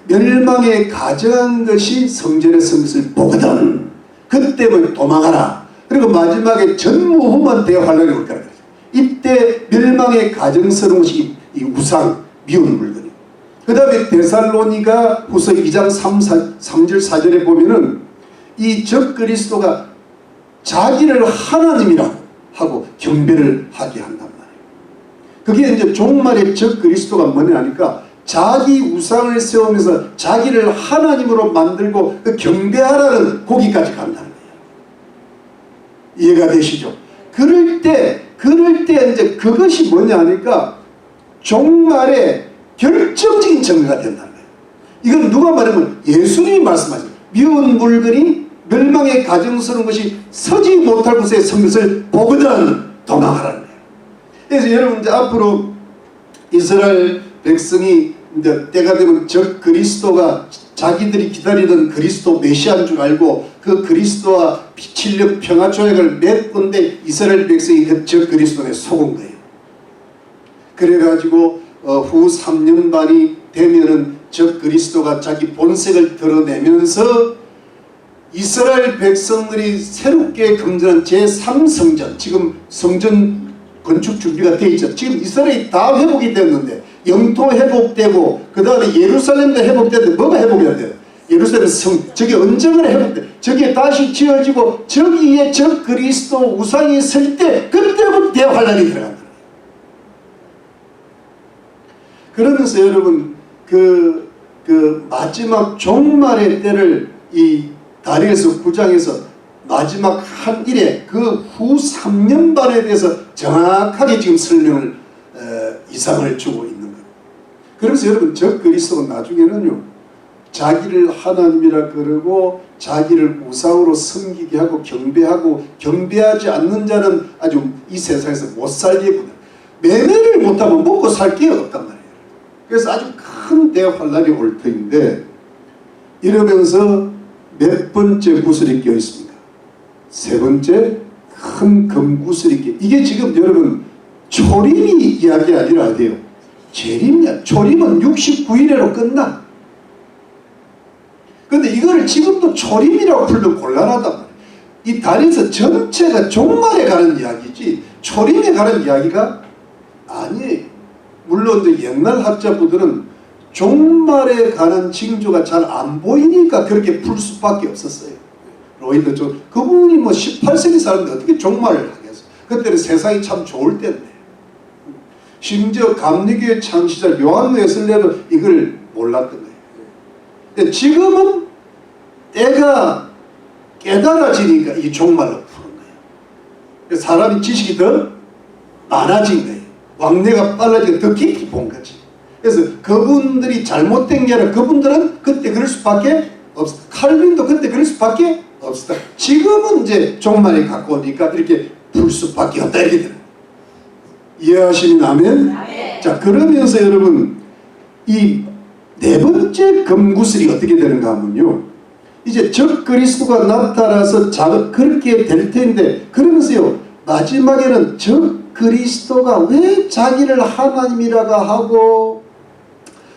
멸망에 가져간 것이 성전의 성것을 보거든 그때 뭐 도망하라. 그리고 마지막에 전무후무한 대환란이 올 거라. 이때 멸망에 가정스러운 것이 이 우상 미운 물건이에요. 그 다음에 데살로니가 후서 2장 3절 4절에 보면은 이 적 그리스도가 자기를 하나님이라고 하고 경배를 하게 한단 말이에요. 그게 이제 종말의 적 그리스도가 뭐냐 하니까 자기 우상을 세우면서 자기를 하나님으로 만들고 그 경배하라는 거기까지 간다는 거예요. 이해가 되시죠? 그럴 때 이제 그것이 뭐냐 하니까 종말의 결정적인 증거가 된다는 거예요. 이건 누가 말하면 예수님이 말씀하세요. 미운 물건이 멸망에 가정스러운 것이 서지 못할 곳에 선 것을 보거든 도망하라는 거예요. 그래서 여러분 이제 앞으로 이스라엘 백성이 이제 때가 되면 적 그리스도가 자기들이 기다리던 그리스도 메시아인 줄 알고 그 그리스도와 7년 평화조약을 맺건데 이스라엘 백성이 그 적 그리스도에 속은 거예요. 그래가지고 후 3년 반이 되면은 적 그리스도가 자기 본색을 드러내면서 이스라엘 백성들이 새롭게 건전한 제3성전 지금 성전 건축 준비가 되어 있죠. 지금 이스라엘이 다 회복이 됐는데 영토 회복되고 그 다음에 예루살렘도 회복되는데 뭐가 회복이 안 돼요? 예루살렘 저기 언정을 회복돼. 저기 다시 지어지고 저기에 적 그리스도 우상이 설 때 그때부터 대환란이 들어간다. 그러면서 여러분 그 마지막 종말의 때를 이 다니엘서 9장에서 마지막 한 일에 그 후 3년 반에 대해서 정확하게 지금 설명을 이상을 주고 있는 거예요. 그러면서 여러분 적 그리스도가 나중에는요 자기를 하나님이라 그러고 자기를 우상으로 섬기게 하고 경배하고 경배하지 않는 자는 아주 이 세상에서 못 살겠구나. 매매를 못하면 먹고 살 게 없단 말이에요. 그래서 아주 큰 대환란이 올 터인데 이러면서 몇 번째 구슬이 껴 있습니까? 세 번째 큰 금구슬이 껴. 이게 지금 여러분 초림이 이야기 아니라 어디요? 재림이야. 초림은 69일에로 끝나. 근데 이거를 지금도 초림이라고 불면 곤란하단 말이에요. 이 다니엘서 전체가 종말에 가는 이야기지 초림에 가는 이야기가 아니에요. 물론 이제 옛날 학자분들은 종말에 관한 징조가 잘 안 보이니까 그렇게 풀 수밖에 없었어요. 로이드 좀 그분이 뭐 18세기 사람인데 어떻게 종말을 하겠어요. 그때는 세상이 참 좋을 때인데 심지어 감리교의 창시자 요한 웨슬레도 이걸 몰랐던 거예요. 근데 지금은 때가 깨달아지니까 이 종말로 푸는 거예요. 사람이 지식이 더 많아진 거예요. 왕래가 빨라지고 더 깊이 본 거지. 그래서 그분들이 잘못된 게 아니라 그분들은 그때 그럴 수밖에 없어. 칼빈도 그때 그럴 수밖에 없었다. 지금은 이제 종말이 가까우니까 이렇게 풀 수밖에 없다 이렇게 되는. 이해하시면 아멘? 아멘. 자, 그러면서 여러분 이 네 번째 금구슬이 어떻게 되는가 하면요, 이제 적 그리스도가 나타나서 그렇게 될 텐데, 그러면서요 마지막에는 적 그리스도가 왜 자기를 하나님이라고 하고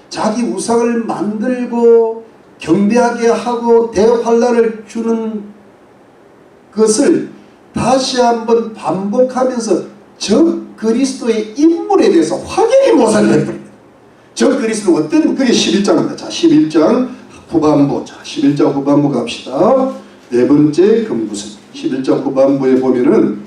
자기 우상을 만들고 경배하게 하고 대환란을 주는 것을 다시 한번 반복하면서 적 그리스도의 인물에 대해서 확연히 모사를 해버립니다. 적 그리스도는 어떤, 그게 11장입니다. 자, 11장 후반부. 자, 11장 후반부 갑시다. 네 번째 금구슬. 11장 후반부에 보면은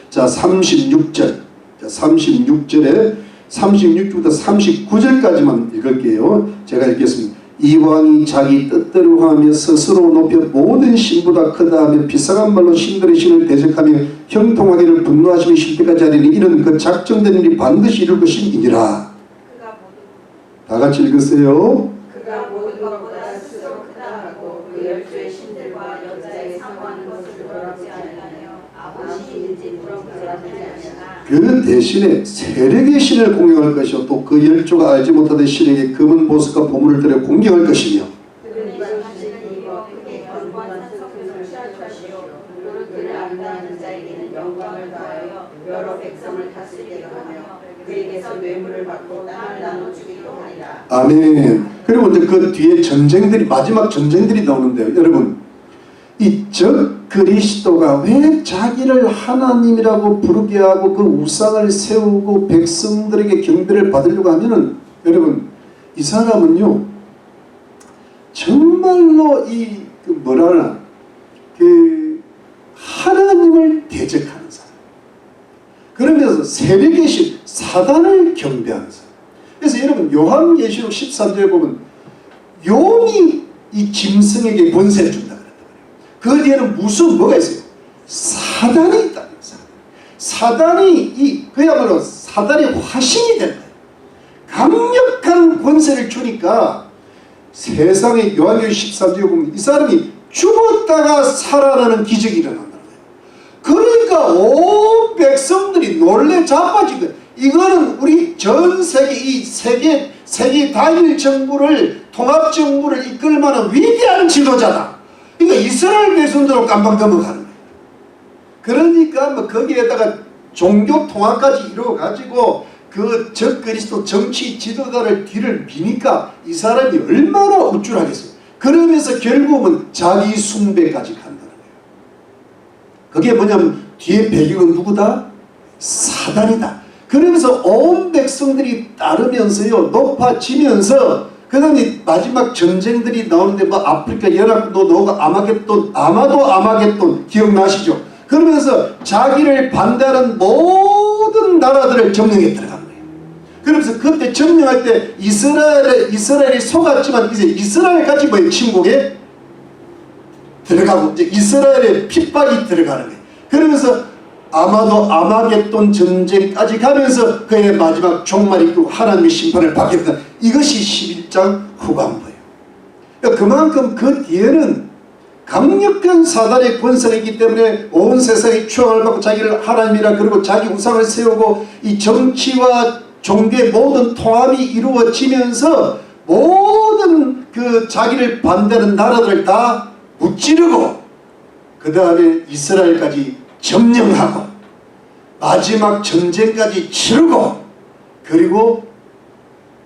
자, 36절. 자, 36절에 36절부터 39절까지만 읽을게요. 제가 읽겠습니다. 이왕이 자기 뜻대로 하며 스스로 높여 모든 신보다 크다 하며 비상한 말로 신들의 신을 대적하며 형통하기를 분노하시며 쉴 때까지 하리니 이는 그 작정된 일이 반드시 이룰 것임이니라. 다 같이 읽으세요. 그가 모든 것보다 스스로 크다 하고 그 열주의 신들과 여자에게 상호하는 것을 부러워하지 아니하며 아버지인지 부러워하지 아니하시나 그 대신에 세력의 신을 공경할 것이요 또 그 열조가 알지 못하던 신에게 금은 보석과 보물을 들여 공경할 것이며 그는 말씀하시는 이와 그의 견고한 산석을 취할 것이요 그를 그를 안다하는 자에게는 영광을 더하여 여러 백성을 다스리게 하며 그에게서 뇌물을 받고 땅을 나눠주기도 하리라. 아멘. 그리고 이제 그 뒤에 전쟁들이, 마지막 전쟁들이 나오는데요. 여러분, 이 적 그리스도가 왜 자기를 하나님이라고 부르게 하고 그 우상을 세우고 백성들에게 경배를 받으려고 하면은, 여러분, 이 사람은요 정말로 하나님을 대적하는 사람, 그러면서 세력의 신 사단을 경배하는 사람. 그래서 여러분 요한계시록 13절에 보면 용이 이 짐승에게 권세를 준다 그랬단 말이에요. 그 뒤에는 무슨 뭐가 있어요? 사단이 있다는 거예요. 사단이 그야말로 사단의 화신이 된다. 강력한 권세를 주니까 세상에 요한계시록 13절에 보면 이 사람이 죽었다가 살아나는 기적이 일어난다는 거예요. 그러니까 온 백성들이 놀래 자빠지거든. 이거는 우리 전 세계 이 세계 단일 정부를 통합 정부를 이끌 만한 위대한 지도자다. 그러니까 이스라엘 백성들로 깜빡 넘어가는 거예요. 그러니까 뭐 거기에다가 종교 통합까지 이루어 가지고 그 적 그리스도 정치 지도자를 뒤를 미니까 이 사람이 얼마나 우쭐하겠어요. 그러면서 결국은 자기 숭배까지 간다는 거예요. 그게 뭐냐면 뒤에 배경은 누구다? 사단이다. 그러면서 온 백성들이 따르면서요 높아지면서 그 다음에 마지막 전쟁들이 나오는데 뭐 아프리카 연합도 나오고 아마겟돈 기억나시죠? 그러면서 자기를 반대하는 모든 나라들을 점령해 들어간 거예요. 그러면서 그때 점령할 때 이스라엘이 속았지만 이제 이스라엘까지 뭐예요? 침공에 들어가고 이제 이스라엘의 핍박이 들어가는 거예요. 그러면서 아마겟돈 전쟁까지 가면서 그의 마지막 종말이 있고 하나님의 심판을 받게 된다. 이것이 11장 후반부예요. 그러니까 그만큼 그 뒤에는 강력한 사단의 권세가 있기 때문에 온 세상이 추앙을 받고 자기를 하나님이라 그러고 자기 우상을 세우고 이 정치와 종교의 모든 통합이 이루어지면서 모든 그 자기를 반대하는 나라들을 다 무찌르고 그 다음에 이스라엘까지 점령하고 마지막 전쟁까지 치르고 그리고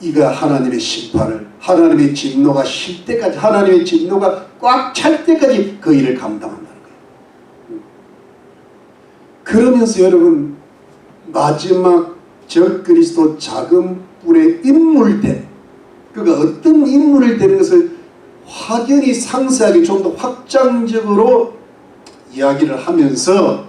이가 하나님의 심판을 하나님의 진노가 실 때까지 하나님의 진노가 꽉 찰 때까지 그 일을 감당한다는 거예요. 그러면서 여러분 마지막 적 그리스도 작은 뿔의 인물된 그가 어떤 인물이 되는 것을 확연히 상세하게 좀 더 확장적으로 이야기를 하면서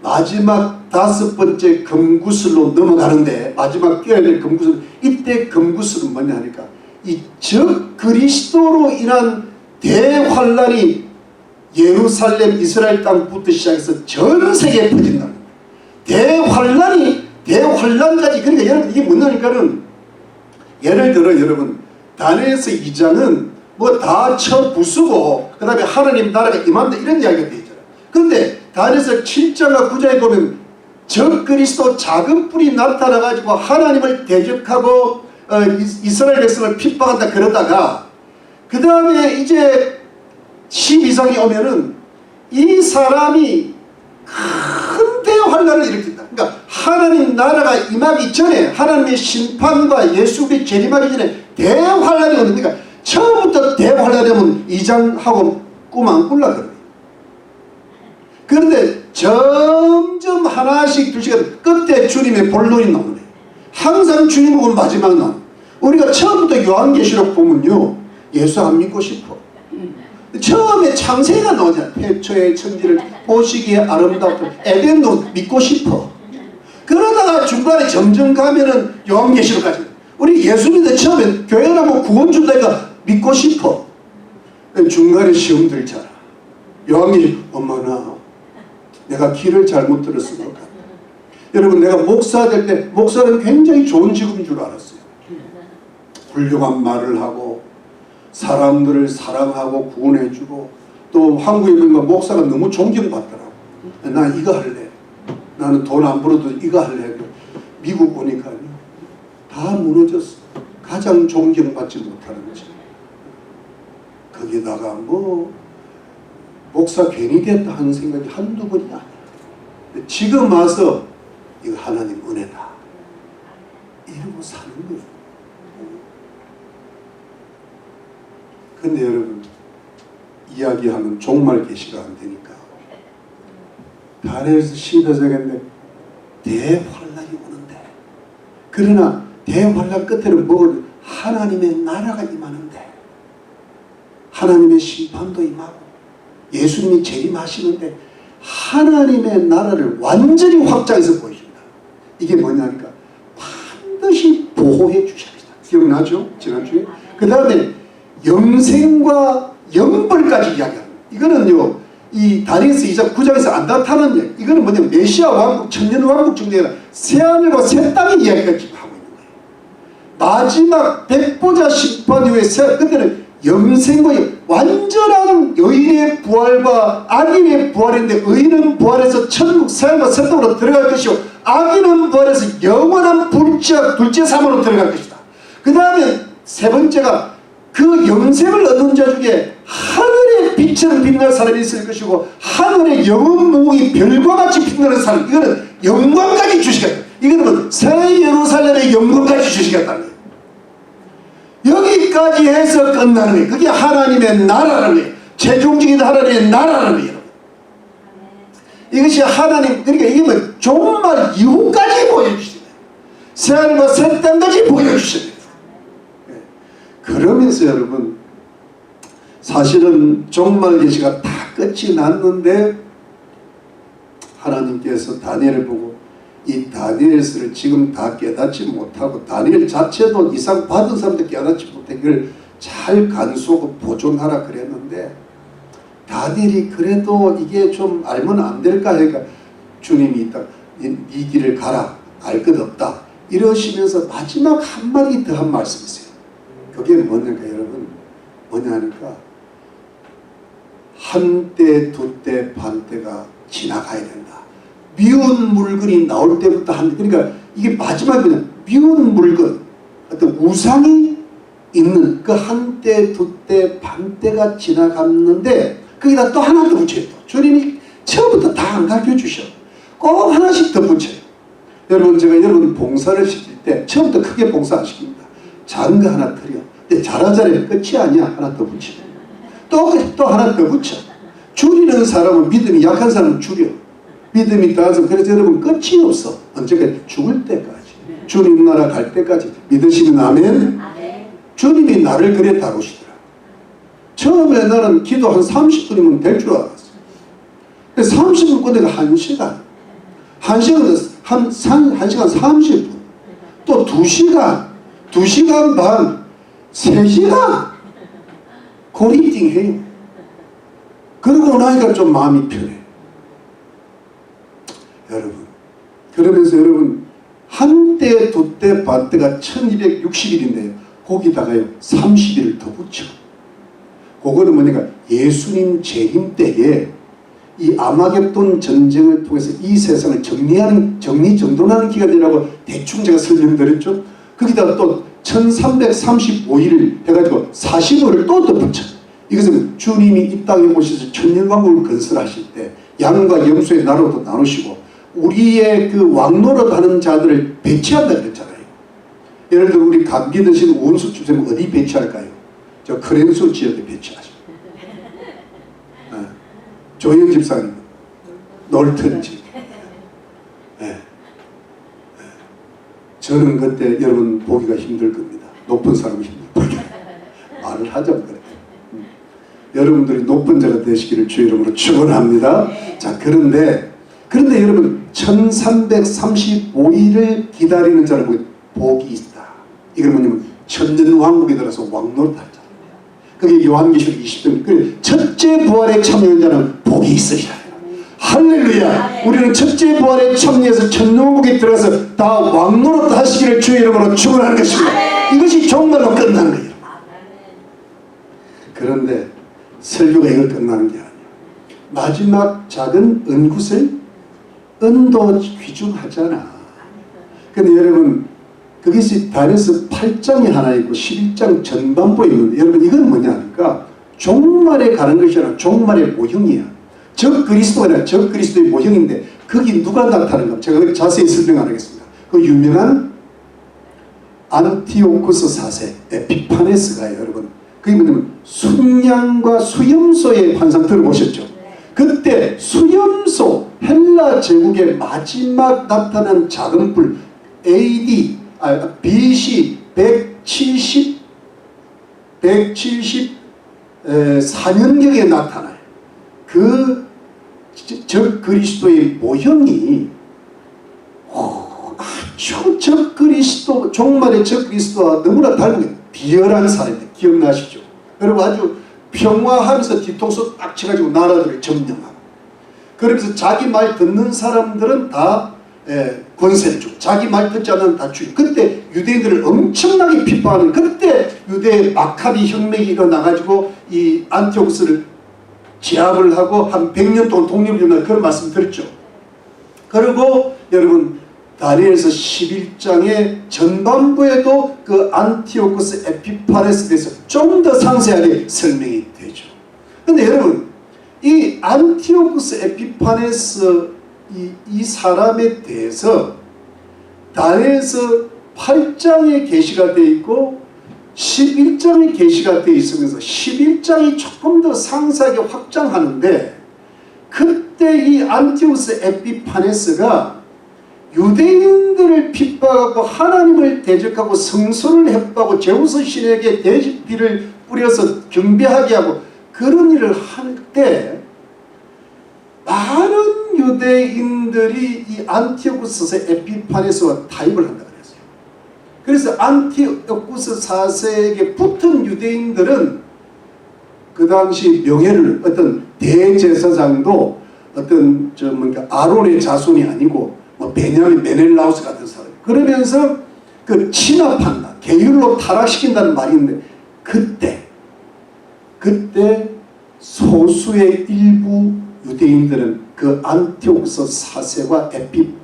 마지막 5번째 금구슬로 넘어가는데 마지막 뛰어야 될 금구슬, 이때 금구슬은 뭐냐 하니까 이 적 그리스도로 인한 대환란이 예루살렘 이스라엘 땅부터 시작해서 전 세계에 퍼진다. 대환란이 환란까지. 그러니까 여러분 이게 뭐냐니까는 예를 들어 여러분 다니엘서 2장은 뭐 다 쳐 부수고 그 다음에 하나님 나라가 임한다 이런 이야기가 되어 있잖아요. 근데 다니엘서 7장과 9장에 보면 적그리스도 작은 뿔이 나타나가지고 하나님을 대적하고 이스라엘 백성을 핍박한다 그러다가 그 다음에 이제 12장이 오면은 이 사람이 큰 대환란을 일으킨다. 그러니까 하나님 나라가 임하기 전에 하나님의 심판과 예수 그리스도의 재림하기 전에 대환란이 오는. 그러니까 처음부터 대환란이 오면 2장하고 꿈 안 꿀라 그래요. 그런데 점점 하나씩 둘씩 끝에 주님의 본론이 나오네. 항상 주님 보고 마지막 나오네. 우리가 처음부터 요한계시록 보면요 예수 안 믿고 싶어. 처음에 창세기가 나오잖아. 태초의 천지를 보시기에 아름답고 에덴도 믿고 싶어. 그러다가 중간에 점점 가면은 요한계시록까지. 우리 예수 믿을 처음에 교회라고 구원 준다니까 믿고 싶어. 중간에 시험 들잖아. 요한계시록 어머나 내가 길을 잘못 들었을 것 같아. 여러분 내가 목사 될 때 목사는 굉장히 좋은 직업인 줄 알았어요. 훌륭한 말을 하고 사람들을 사랑하고 구원해주고 또 한국에 보면 목사가 너무 존경받더라고. 나 이거 할래. 나는 돈 안 벌어도 이거 할래. 미국 오니까요 다 무너졌어. 가장 존경받지 못하는 거지. 거기다가 뭐 목사 괜히 됐다 하는 생각이 한두 번이 아니야. 지금 와서 이거 하나님 은혜다 이러고 사는 거예요. 근데 여러분 이야기하면 종말 계시가 안 되니까 다니엘서 12장인데 대환란이 오는데 그러나 대환란 끝에는 뭐 하나님의 나라가 임하는데 하나님의 심판도 임하고 예수님이 재림하시는데 하나님의 나라를 완전히 확장해서 보여준다. 이게 뭐냐니까 반드시 보호해 주셔야 된다. 기억나죠? 지난주에? 그 다음에 영생과 영벌까지 이야기합니다. 이거는요 이 다니엘서 2장 9장에서 안 나타나는 이야기. 이거는 뭐냐면 메시아 왕국 천년 왕국 중에 새하늘과 새 땅의 이야기가 지금 하고 있는 거예요. 마지막 백보자 심판 이후에 그때는 영생과 완전한 여인의 부활과 악인의 부활인데 의인은 부활해서 천국 새하늘과 새 땅으로 들어갈 것이요 악인은 부활해서 영원한 둘째 삶으로 들어갈 것이다. 그 다음에 세 번째가 그 영생을 얻은 자 중에 하늘의 빛처럼 빛날 사람이 있을 것이고 하늘의 영원 무궁이 별과 같이 빛나는 사람. 이거는 영광까지 주시겠다. 이거는 새 예루살렘의 영광까지 주시겠다는 거예요. 여기까지 해서 끝나는 거예요. 그게 하나님의 나라라는 거예요. 최종적인 하나님의 나라라는 거예요. 이것이 하나님, 그러니까 이게 뭐 종말 이후까지 보여주시는 거예요. 새하늘과 새 땅까지 보여주시는 거예요. 그러면서 여러분 사실은 종말 계시가 다 끝이 났는데 하나님께서 다니엘을 보고 이 다니엘서를 지금 다 깨닫지 못하고 다니엘 자체도 이상 받은 사람도 깨닫지 못해 그걸 잘 간수하고 보존하라 그랬는데 다니엘이 그래도 이게 좀 알면 안 될까 하니까 주님이 있다. 네 길을 가라. 알 것 없다. 이러시면서 마지막 한마디 더 한 말씀이세요. 그게 뭐냐니까 여러분 뭐냐 하니까 한때 두때 반때가 지나가야 된다. 미운 물건이 나올 때부터 그러니까 이게 마지막이냐 미운 물건 어떤 우상이 있는 그 한때 두때 반때가 지나갔는데 거기다 또 하나 더 붙여요. 주님이 처음부터 다 안 가르쳐 주셔. 꼭 하나씩 더 붙여요. 여러분 제가 여러분 봉사를 시킬 때 처음부터 크게 봉사 안 시킵니다. 작은 거 하나 드려. 근데 잘하자니 끝이 아니야. 하나 더 붙여. 또 하나 더 붙여. 줄이는 사람은 믿음이 약한 사람은 줄여. 믿음이 따라서 그래서 여러분 끝이 없어. 언제까지? 죽을 때까지. 주님 나라 갈 때까지. 믿으시면 아멘. 주님이 나를 그래 다루시더라. 처음에 나는 기도 한 30분이면 될 줄 알았어. 30분 끝내가 1시간. 1시간은 한 1시간 30분. 또 2시간. 2시간 반. 3시간. 고리띵 해요. 그러고 나니까 좀 마음이 편해. 여러분. 그러면서 여러분 한 때, 두 때, 반 때가 1260일인데요. 거기다가요 30일을 더 붙여. 그거는 뭐냐면 예수님 재림 때에 이 아마겟돈 전쟁을 통해서 이 세상을 정리정돈하는 기간이라고 대충 제가 설명드렸죠. 거기다가 또 1335일을 해가지고 45일을 또 덧붙여. 이것은 주님이 이 땅에 오셔서 천년왕국을 건설하실 때 양과 염소의 나라도 나누시고 우리의 그 왕노릇 하는 자들을 배치한다 그랬잖아요. 예를 들어 우리 감기 드신 원수 주세면 어디 배치할까요? 저 크랜소 지역에 배치하죠. 조영 집사님 놀턴 집. 저는 그때 여러분 보기가 힘들 겁니다. 높은 사람이 힘들 겁니다. 말을 하자면 그래. 여러분들이 높은 자가 되시기를 주 이름으로 축원합니다. 자, 그런데 여러분 1335일을 기다리는 자는 복이 있다. 이건 뭐냐면 천년왕국에 들어서 왕노릇 할 자. 그게 요한계시록 20장. 그래, 첫째 부활에 참여한 자는 복이 있으리라. 할렐루야. 우리는 첫째 부활에 참여해서 천년왕국에 들어가서 다 왕노릇 하시기를 주의 이름으로 축원하는 것입니다. 이것이 종말로 끝나는 거예요. 그런데 설교가 이걸 끝나는 게 아니에요. 마지막 작은 은굿을 은도 귀중하잖아. 근데 여러분 그것이 다니엘서 8장이 하나 있고 11장 전반부에 있는데 여러분 이건 뭐냐 하니까 종말에 가는 것이 아니라 종말의 모형이야. 적 그리스도가 아니라 적 그리스도의 모형인데 거기 누가 나타나는가 제가 자세히 설명 안 하겠습니다. 그 유명한 안티오쿠스 4세 에피파네스가요. 여러분 그게 뭐냐면 순양과 수염소의 환상 들어보셨죠? 그때 수염소 헬라 제국의 마지막 나타난 작은 불 BC 174년경에 나타나요. 그 적 그리스도의 모형이 아주 적 그리스도 종말의 적 그리스도와 너무나 닮은 비열한 사람인데 기억나시죠? 여러분 아주 평화하면서 뒤통수 딱 쳐가지고 나라들을 점령하고 그러면서 자기 말 듣는 사람들은 다 권세를 주고 자기 말 듣지 않으면 다 죽이고 그때 유대인들을 엄청나게 핍박하는 그때 유대 마카비 혁명이 일어나가지고 이 안티오쿠스를 제압을 하고 한 100년 동안 독립을 이루는 그런 말씀 드렸죠. 그리고 여러분 다니엘서 11장의 전반부에도 그 안티오쿠스 에피파네스에 대해서 좀 더 상세하게 설명이 되죠. 근데 여러분 이 안티오쿠스 에피파네스 이 사람에 대해서 다니엘서 8장에 게시가 되어 있고 11장에 게시가 되어 있으면서 11장이 조금 더 상세하게 확장하는데 그때 이 안티오쿠스 에피파네스가 유대인들을 핍박하고 하나님을 대적하고 성소를 해하고 제우스 신에게 대지피를 뿌려서 경배하게 하고 그런 일을 할 때 많은 유대인들이 이 안티오쿠스 에피파네스와 타협을 한다 그랬어요. 그래서 안티오쿠스 4세에게 붙은 유대인들은 그 당시 명예를 어떤 대제사장도 어떤 아론의 자손이 아니고 베냐민 메넬라우스 같은 사람 그러면서 그 진압한다 계율로 타락시킨다는 말이 있는데 그때 소수의 일부 유대인들은 그 안티오쿠스 4세와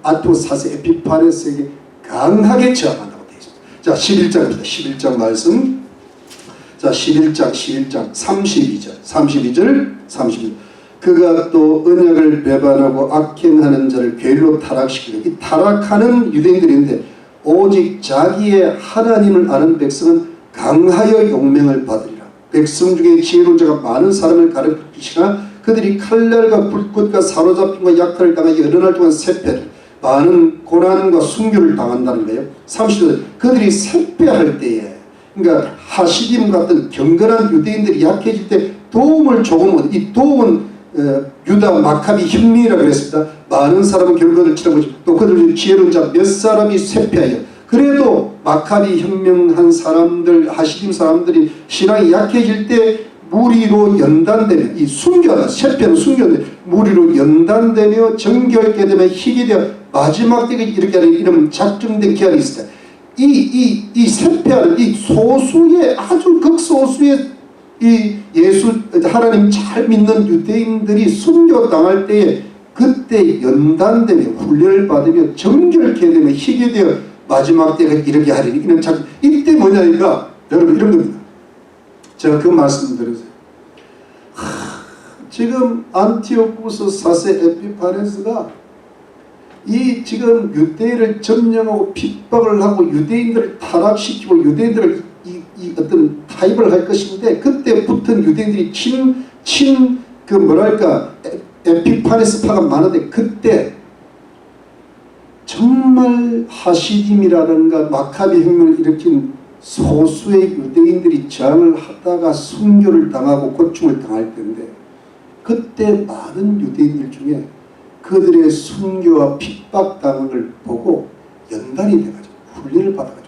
안티오쿠스 4세 에피파네스에게 강하게 저항한다고 되어 있습니다. 자 11장입니다. 11장 말씀. 자 11장 32절 그가 또 언약을 배반하고 악행하는 자를 괴로 타락시키고 이 타락하는 유대인들인데 오직 자기의 하나님을 아는 백성은 강하여 용맹을 받으리라. 백성 중에 지혜로운 자가 많은 사람을 가르치시나 그들이 칼날과 불꽃과 사로잡힘과 약탈을 당하여 여러 날 동안 세패를 많은 고난과 순교를 당한다는 거예요. 30절 그들이 세패할 때에 그러니까 하시딤 같은 경건한 유대인들이 약해질 때 도움을 조금 얻어 이 도움은 유다 마카비 혁명이라고 그랬습니다. 많은 사람은 결과를 치러보죠. 또 그들 지혜로운 자 몇 사람이 쇠폐하여 그래도 마카비 혁명한 사람들 하시딤 사람들이 신앙이 약해질 때 무리로 연단되며 이 순교하다 세편 순교인데 무리로 연단되며 정결케 되며 희게 되어 마지막 때까지 이렇게 하는 이런 작정된 기한이 있을 때 이 세편 이 소수의 아주 극소수의 이 예수 하나님 잘 믿는 유대인들이 순교당할 때에 그때 연단되며 훈련을 받으며 정결케 되며 희게 되어 마지막 때가 이렇게 하리니 이런 참 이때 뭐냐니까 여러분 이런 겁니다. 제가 그 말씀 드렸어요. 지금 안티오쿠스 4세 에피파네스가 이 지금 유대인을 점령하고 핍박을 하고 유대인들을 타락시키고 유대인들을 이 어떤 타입을 할 것인데 그때 붙은 유대인들이 그 뭐랄까 에피파네스파가 많은데 그때 정말 하시딤이라든가 마카비 혁명을 일으킨 소수의 유대인들이 저항을 하다가 순교를 당하고 고충을 당할 텐데 그때 많은 유대인들 중에 그들의 순교와 핍박당을 보고 연단이 돼가지고 훈련을 받아가지고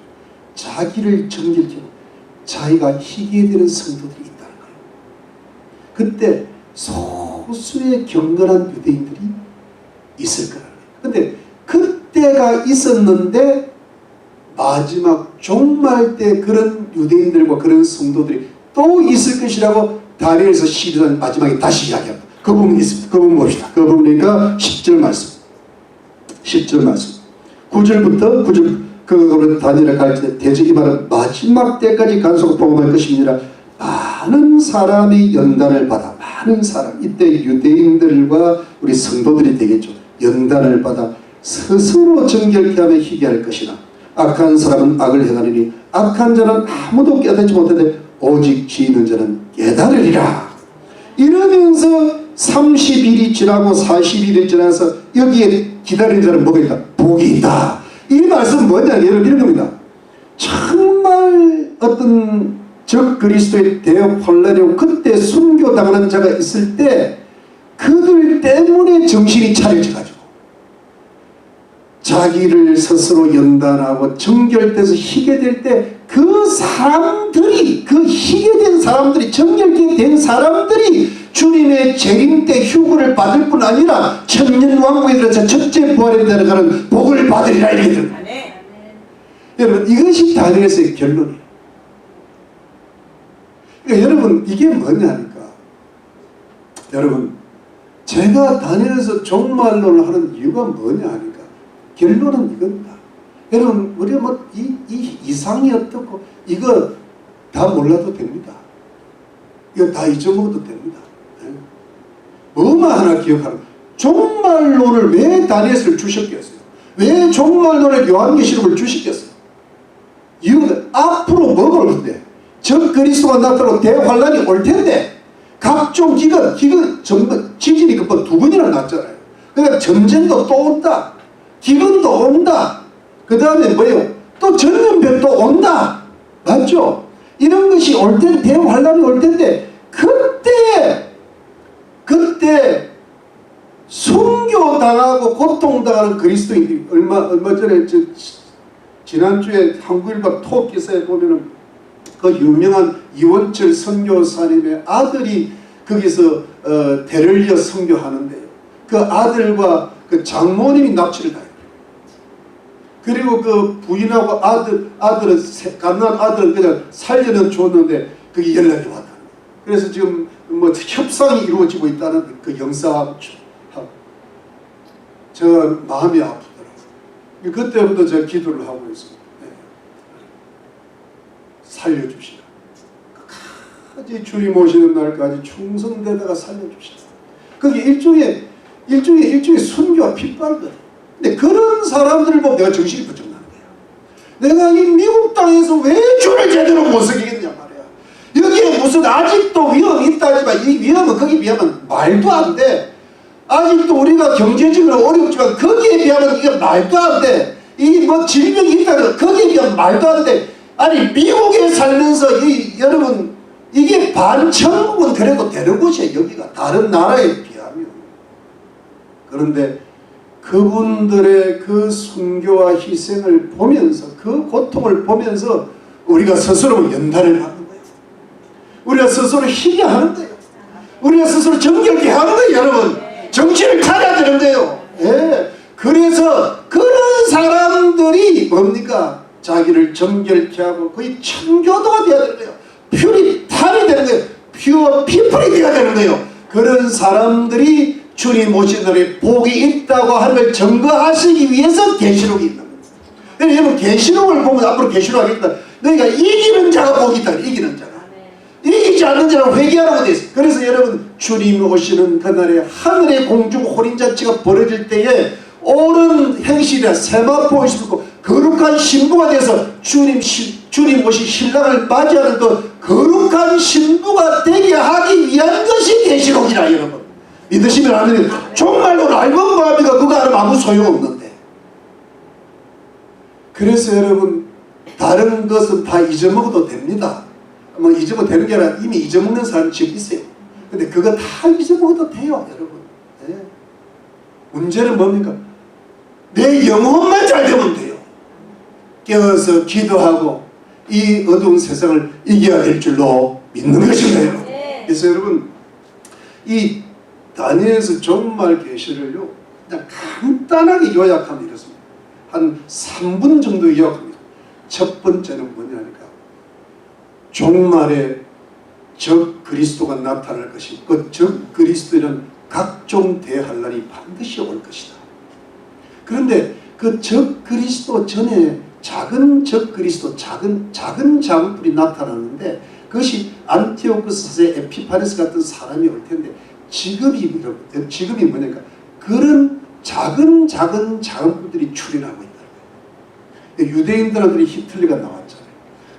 자기를 정결케 자기가 희게 되는 성도들이 있다는 거예요. 그때 소수의 경건한 유대인들이 있을 거라는 거예요. 근데 그때가 있었는데 마지막 종말 때 그런 유대인들과 그런 성도들이 또 있을 것이라고 다니엘서 12장 마지막에 다시 이야기합니다. 그 부분이 있습니다. 그 부분 봅시다. 그 부분이니까 10절 말씀 10절 말씀 9절부터 9절 그거를 다니엘을 가르치되 대저 이 말은 마지막 때까지 간섭을 복음할 것입니다. 많은 사람이 연단을 받아 많은 사람 이때 유대인들과 우리 성도들이 되겠죠. 연단을 받아 스스로 정결케 하며 희게 할 것이나 악한 사람은 악을 행하리니 악한 자는 아무도 깨닫지 못하되 오직 지혜 있는 자는 깨달으리라. 이러면서 30일이 지나고 40일이 지나서 여기에 기다리는 자는 뭐가 있다? 복이 있다. 이 말씀은 뭐냐? 여러분 이런 겁니다. 정말 어떤 적 그리스도의 대환란이고 그때 순교당하는 자가 있을 때 그들 때문에 정신이 차려져가지고 자기를 스스로 연단하고 정결돼서 희게 될 때 그 사람들이 그 희게 된 사람들이 정결케 된 사람들이 주님의 재림 때 휴거를 받을 뿐 아니라 천년왕국에 들어서 첫째 부활에 들어가는 복을 받으리라 이렇게 됩니다. 여러분 이것이 다니엘서의 결론이에요. 그러니까 여러분 이게 뭐냐니까 여러분 제가 다니엘서 종말론을 하는 이유가 뭐냐 하니까 결론은 이겁니다. 여러분 우리가 뭐 이 이상이 어떻고 이거 다 몰라도 됩니다. 이거 다 잊어먹어도 됩니다. 뭐만 하나 기억하는 종말론을 왜 다니엘서를 주셨겠어요? 왜 종말론을 요한계시록을 주셨겠어요? 이유가 앞으로 뭐가 올 텐데 적 그리스도가 나타나고 대환란이 올 텐데 각종 기근 정말 지진이 그 두 번이나 났잖아요. 그러니까 전쟁도 또 온다. 기근도 온다. 그 다음에 뭐예요? 또 전염병도 온다. 맞죠? 이런 것이 올 텐데 대환란이 올 텐데 그때 순교당하고 고통당하는 그리스도인들이 얼마 전에 지난주에 한국일보 톱 기사에 보면은 그 유명한 이원철 선교사님의 아들이 거기서 대를 이어 선교하는데요. 그 아들과 그 장모님이 납치를 당해요. 그리고 그 부인하고 아들은 갓난 아들은 그냥 살려는 줬는데 그게 연락이 왔다. 그래서 지금 뭐 협상이 이루어지고 있다는 그 영상 저 마음이 아프더라고요. 그때부터 제가 기도를 하고 있습니다. 네. 살려주시라. 끝까지 주님 오시는 날까지 충성되다가 살려주시라. 그게 일종의 순교와 핍박이거든요. 근데 그런 사람들을 보면 내가 정신이 부쩍 나는 거야. 내가 이 미국 땅에서 왜 주를 제대로 못 섬기겠냐 말이야. 여기에 무슨 아직도 위험이 있다 하지만 이 위험은 거기에 비하면 말도 안 돼. 아직도 우리가 경제적으로 어렵지만 거기에 비하면 이게 말도 안 돼. 이 뭐 질병이 있다는 거기에 비하면 말도 안 돼. 아니 미국에 살면서 여러분 이게 반천국은 그래도 되는 곳이에요. 여기가 다른 나라에 비하면. 그런데 그분들의 그 순교와 희생을 보면서 그 고통을 보면서 우리가 스스로 연단을 받는 거예요. 우리가 스스로 희게 하는 거예요. 우리가 스스로 정결케 하는 거예요. 여러분 정신을 차려야 되는 거예요. 예. 그래서 그런 사람들이 뭡니까? 자기를 정결케 하고 거의 청교도가 되어야 되는 거예요. 퓨리탄이 되는 거예요. 퓨어 피플이 되어야 되는 거예요. 그런 사람들이 주님 오신 날에 복이 있다고 하는 걸 증거하시기 위해서 계시록이 있는 거예요. 여러분 계시록을 보면 앞으로 계시록 하겠다. 너희가 이기는 자가 복이 있다. 이기는 자가. 이기지 않는 자는 회개하라고 되어 있어요. 그래서 여러분 주님이 오시는 그날에 하늘의 공중 혼인잔치가 벌어질 때에 옳은 행실이나 세마포를 입고 거룩한 신부가 돼서 주님 오신 신랑을 맞이하는 그 거룩한 신부가 되게 하기 위한 것이 계시록이라 여러분. 믿으시면 아멘. 정말로 알고 마음이가 그거 알면 아무 소용없는데. 그래서 여러분 다른 것은 다 잊어먹어도 됩니다. 뭐 잊어먹어도 되는 게 아니라 이미 잊어먹는 사람이 지금 있어요. 근데 그거 다 잊어먹어도 돼요 여러분. 네. 문제는 뭡니까? 내 영혼만 잘 되면 돼요. 깨어서 기도하고 이 어두운 세상을 이겨야 될 줄로 믿는 것이에요. 그래서 여러분 이 다니엘서 종말 계시를요 그냥 간단하게 요약하면 이렇습니다. 한 3분 정도 요약합니다. 첫 번째는 뭐냐니까 종말에 적 그리스도가 나타날 것이고 그 적 그리스도는 각종 대환란이 반드시 올 것이다. 그런데 그 적 그리스도 전에 작은 적 그리스도 작은 자국들이 나타나는데 그것이 안티오쿠스의 에피파네스 같은 사람이 올 텐데 지금이 뭐냐니까 그런 작은 자국들이 출현하고 있다. 유대인들한테 히틀러가 나왔잖아요.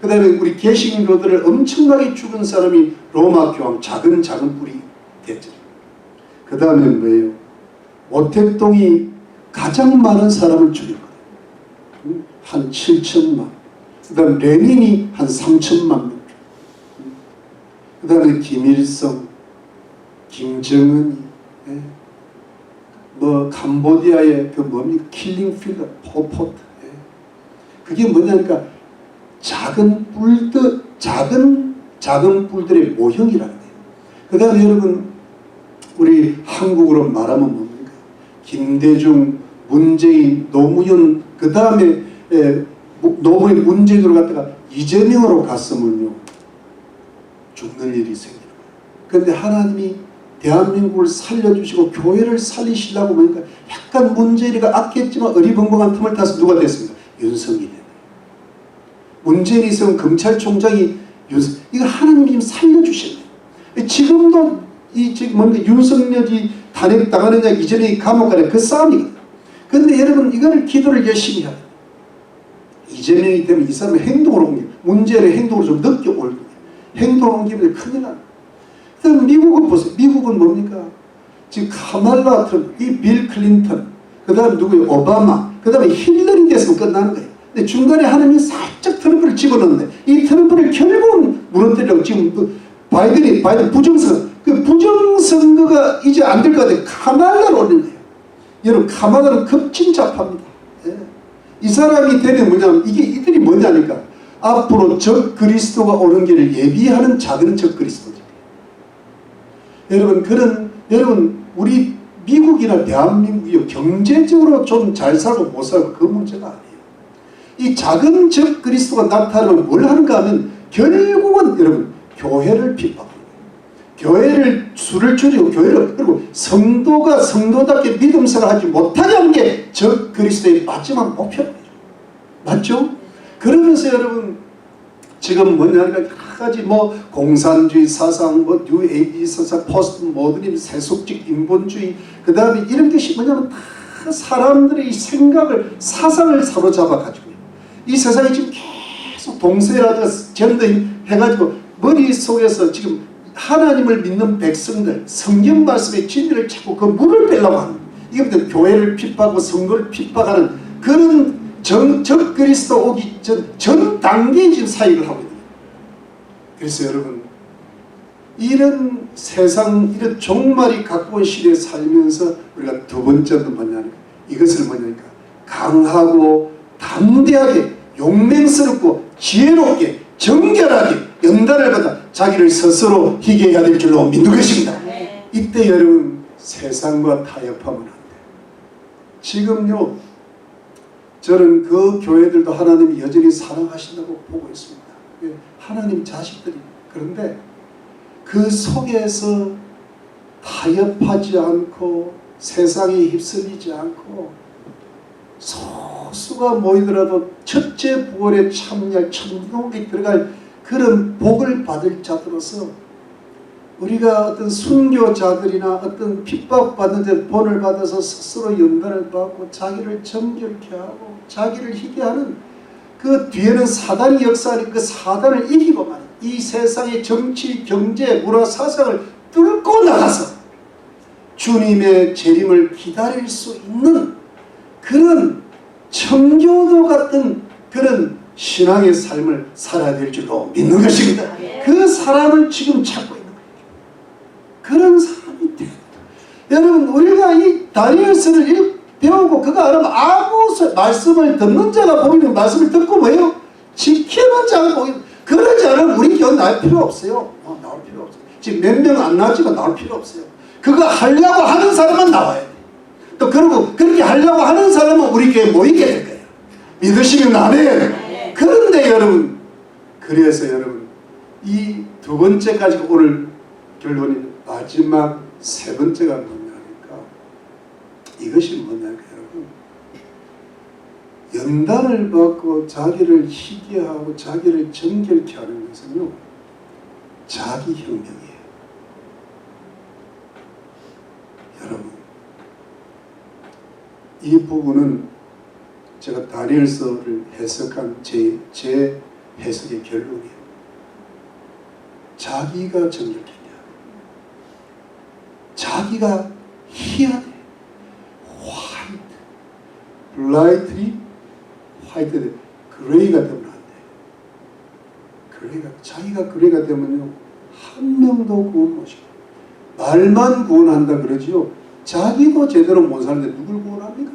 그 다음에 우리 개신교들을 엄청나게 죽은 사람이 로마 교황 작은 뿔이 됐죠. 그 다음에 뭐예요? 모택동이 가장 많은 사람을 죽였거든요. 한 7천만. 그 다음 레닌이 한 3천만 명. 그 다음에 김일성, 김정은이, 예. 뭐 캄보디아의 그 뭡니까 킬링 필드, 폴포트. 예. 그게 뭐냐니까 작은 뿔들의 모형이라는 거예요. 그 다음에 여러분 우리 한국으로 말하면 뭡니까? 김대중, 문재인, 노무현 그 다음에 노무현 문재인으로 갔다가 이재명으로 갔으면요 죽는 일이 생기는 거예요. 그런데 하나님이 대한민국을 살려주시고 교회를 살리시려고 하니까 약간 문재인이가 아꼈지만 어리벙벙한 틈을 타서 누가 됐습니까? 윤석열이 되는 문재인이 있으면 검찰총장이 이거 하나님이 지금 살려주시는 거예요. 지금도 지금 뭔가 윤석열이 탄핵당하느냐 이전에 감옥 가는 그 싸움이거든요. 그런데 여러분 이거를 기도를 열심히 해야 돼요. 이재명이 되면 이 사람의 행동으로 옮겨 문재인의 행동으로 좀 늦게 올 거예요. 행동으로 옮기면 큰일 나요. 그 다음 미국은 보세요. 미국은 뭡니까? 지금 카말라 트럼프, 이 빌 클린턴, 그 다음 누구예요? 오바마, 그 다음에 힐러리 됐으면 끝나는 거예요. 근데 중간에 하나님이 살짝 트럼프를 집어넣는데 이 트럼프를 결국은 무너뜨리려고 지금 바이든 부정선거, 그 부정선거가 이제 안 될 것 같아요. 카말라를 올린 거예요. 여러분 카말라는 급진잡합니다. 예. 이 사람이 되면 뭐냐면 이들이 뭐냐니까 앞으로 적 그리스도가 오는 길을 예비하는 작은 적 그리스도죠. 여러분 우리 미국이나 대한민국이 경제적으로 좀 잘 살고 못 살고 그 문제가 아니에요. 이 작은 적 그리스도가 나타나면 뭘 하는가 하면 결국은 여러분 교회를 핍박합니다. 교회를 수를 줄이고 교회를 그리고 성도가 성도답게 믿음 생활하지 못하게 하는 게 적 그리스도의 마지막 목표입니다. 맞죠? 그러면서 여러분 지금 뭐냐니까 여러 가지 뭐 공산주의 사상, 뭐 뉴 에이지 사상, 포스트 모더니즘, 세속적 인본주의 그 다음에 이런 것이 뭐냐면 다 사람들의 생각을 사상을 사로잡아 가지고 이 세상이 지금 계속 동서라든가 젠더 해가지고 머릿속에서 지금 하나님을 믿는 백성들 성경 말씀의 진리를 찾고 그 물을 빼려고 하는 이것들 교회를 핍박하고 선거를 핍박하는 그런 적 그리스도 오기 전 단계에 지금 사역을 하고 있습니다. 그래서 여러분 이런 세상 이런 종말이 갖고 온 시대에 살면서 우리가 두 번째는 뭐냐니까 이것을 뭐냐니까 강하고 담대하게 용맹스럽고 지혜롭게 정결하게 연단을 받아 자기를 스스로 희게 해야 될 줄로 믿는 것입니다. 이때 여러분 세상과 타협하면 안 돼요. 지금요 저는 그 교회들도 하나님이 여전히 사랑하신다고 보고 있습니다. 하나님 자식들이. 그런데 그 속에서 타협하지 않고 세상에 휩쓸리지 않고 소수가 모이더라도 첫째 부활에 참여할 천국에 들어갈 그런 복을 받을 자들로서 우리가 어떤 순교자들이나 어떤 핍박받는 데 본을 받아서 스스로 연단을 받고 자기를 정결케 하고 자기를 희게 하는 그 뒤에는 사단이 역사하는 그 사단을 이기고 말이야. 이 세상의 정치, 경제, 문화, 사상을 뚫고 나가서 주님의 재림을 기다릴 수 있는 그런 청교도 같은 그런 신앙의 삶을 살아야 될 줄로 믿는 것입니다. 그 사람을 지금 찾고 있는 거예요. 그런 사람이 돼요. 여러분 우리가 이 다니엘서를 배우고 그거 알아면 아무 말씀을 듣는 자가 보이는 말씀을 듣고 뭐예요? 지키는 자가 보이는. 그러지 않으면 우리 교회 나올 필요 없어요. 나올 필요 없어요. 지금 몇 명 안 나왔지만 나올 필요 없어요. 그거 하려고 하는 사람은 나와야 돼. 또 그리고 그렇게 하려고 하는 사람은 우리 교회에 모이게 될 거예요. 믿으시면 아멘. 그런데 여러분 그래서 여러분 이 두 번째까지 오늘 결론이 마지막 세 번째가 뭐냐니까 이것이 뭐냐니까 여러분 연단을 받고 자기를 희게 하고 자기를 정결케 하는 것은요 자기 혁명이에요. 여러분 이 부분은 제가 다니엘서를 해석한 제 해석의 결론이에요. 자기가 정결케 해야 돼. 자기가 해야 돼. 화이트, 블라이트리, 화이트, 그레이가 되면 안 돼. 그레이가 자기가 그레이가 되면요 한 명도 구원 못시켜. 말만 구원한다 그러지요. 자기도 제대로 못 사는데 누굴 구원합니까?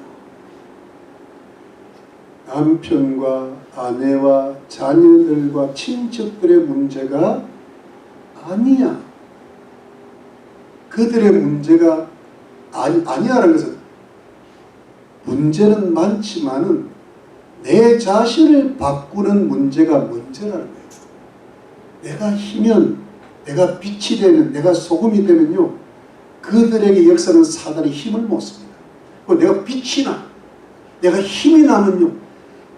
남편과 아내와 자녀들과 친척들의 문제가 아니야. 그들의 문제가 아니야라는 것은 문제는 많지만은 내 자신을 바꾸는 문제가 문제라는 거예요. 내가 희면, 내가 빛이 되면, 내가 소금이 되면요 그들에게 역사는 사단이 힘을 못 씁니다. 그리고 내가 빛이 나, 내가 힘이 나면요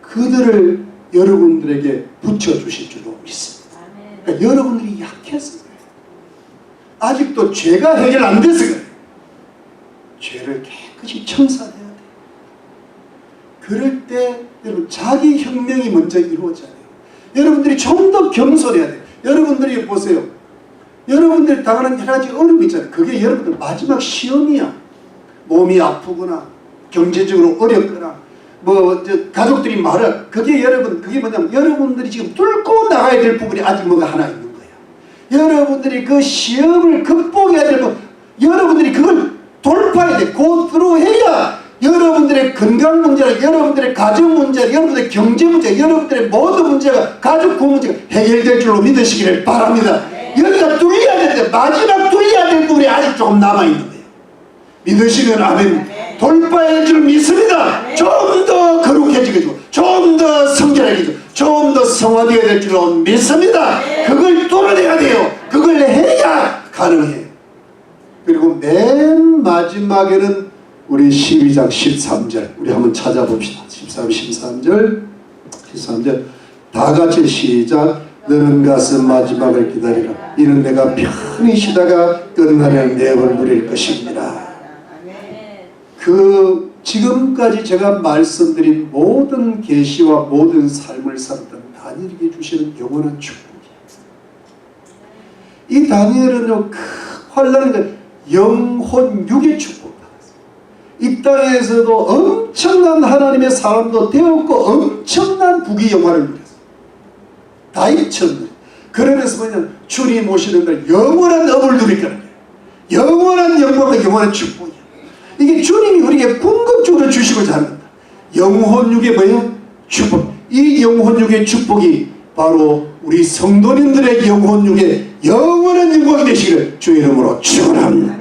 그들을 여러분들에게 붙여주실 줄로 믿습니다. 그러니까 여러분들이 약해서 그래요. 아직도 죄가 해결 안 돼서 그래요. 죄를 깨끗이 청산해야 돼요. 그럴 때 여러분 자기 혁명이 먼저 이루어져야 돼요. 여러분들이 좀 더 겸손해야 돼요. 여러분들이 보세요. 여러분들이 당하는 여러 가지 어려움이 있잖아요. 그게 여러분들 마지막 시험이야. 몸이 아프거나 경제적으로 어렵거나 가족들이 말을 그게 여러분 그게 뭐냐면 여러분들이 지금 뚫고 나가야 될 부분이 아직 뭐가 하나 있는 거예요. 여러분들이 그 시험을 극복해야 될 부분 여러분들이 그걸 돌파해야 돼. 곧으로 해야 여러분들의 건강 문제나 여러분들의 가정 문제, 여러분들의 경제 문제, 여러분들의 모든 문제가 가족 그 문제가 해결될 줄로 믿으시기를 바랍니다. 여기가 뚫려야 되는데 마지막 뚫려야 될 부분이 아직 조금 남아있는 거예요. 믿으시면 아멘. 돌파할 줄 믿습니다. 좀 더 거룩해지고 좀 더 성결해지고 좀 더 성화되어야 될 줄로 믿습니다. 그걸 뚫어내야 돼요. 그걸 해야 가능해요. 그리고 맨 마지막에는 우리 12장 13절 우리 한번 찾아봅시다. 13절 다 같이 시작. 너는 가서 마지막을 기다리라. 이는 내가 편히 쉬다가 끝나면 내업을 누릴 것입니다. 그 지금까지 제가 말씀드린 모든 계시와 모든 삶을 살았던 다니엘에게 주시는 영원한 축복이에요. 이 다니엘은요 환란의 영혼 육의 축복을 받았어요. 이 땅에서도 엄청난 하나님의 사람도 되었고 엄청난 부귀 영화를 누렸어요. 다이처럼. 그러면서 뭐냐면 주님 오시는 날 영원한 업을 누릴 거라는 거예요. 영원한 영광과 영원한 축복이에요. 이게 주님이 우리에게 궁극적으로 주시고자 합니다. 영혼육의 뭐예요? 축복. 이 영혼육의 축복이 바로 우리 성도님들의 영혼육의 영원한 영광이 되시기를 주의 이름으로 축원합니다.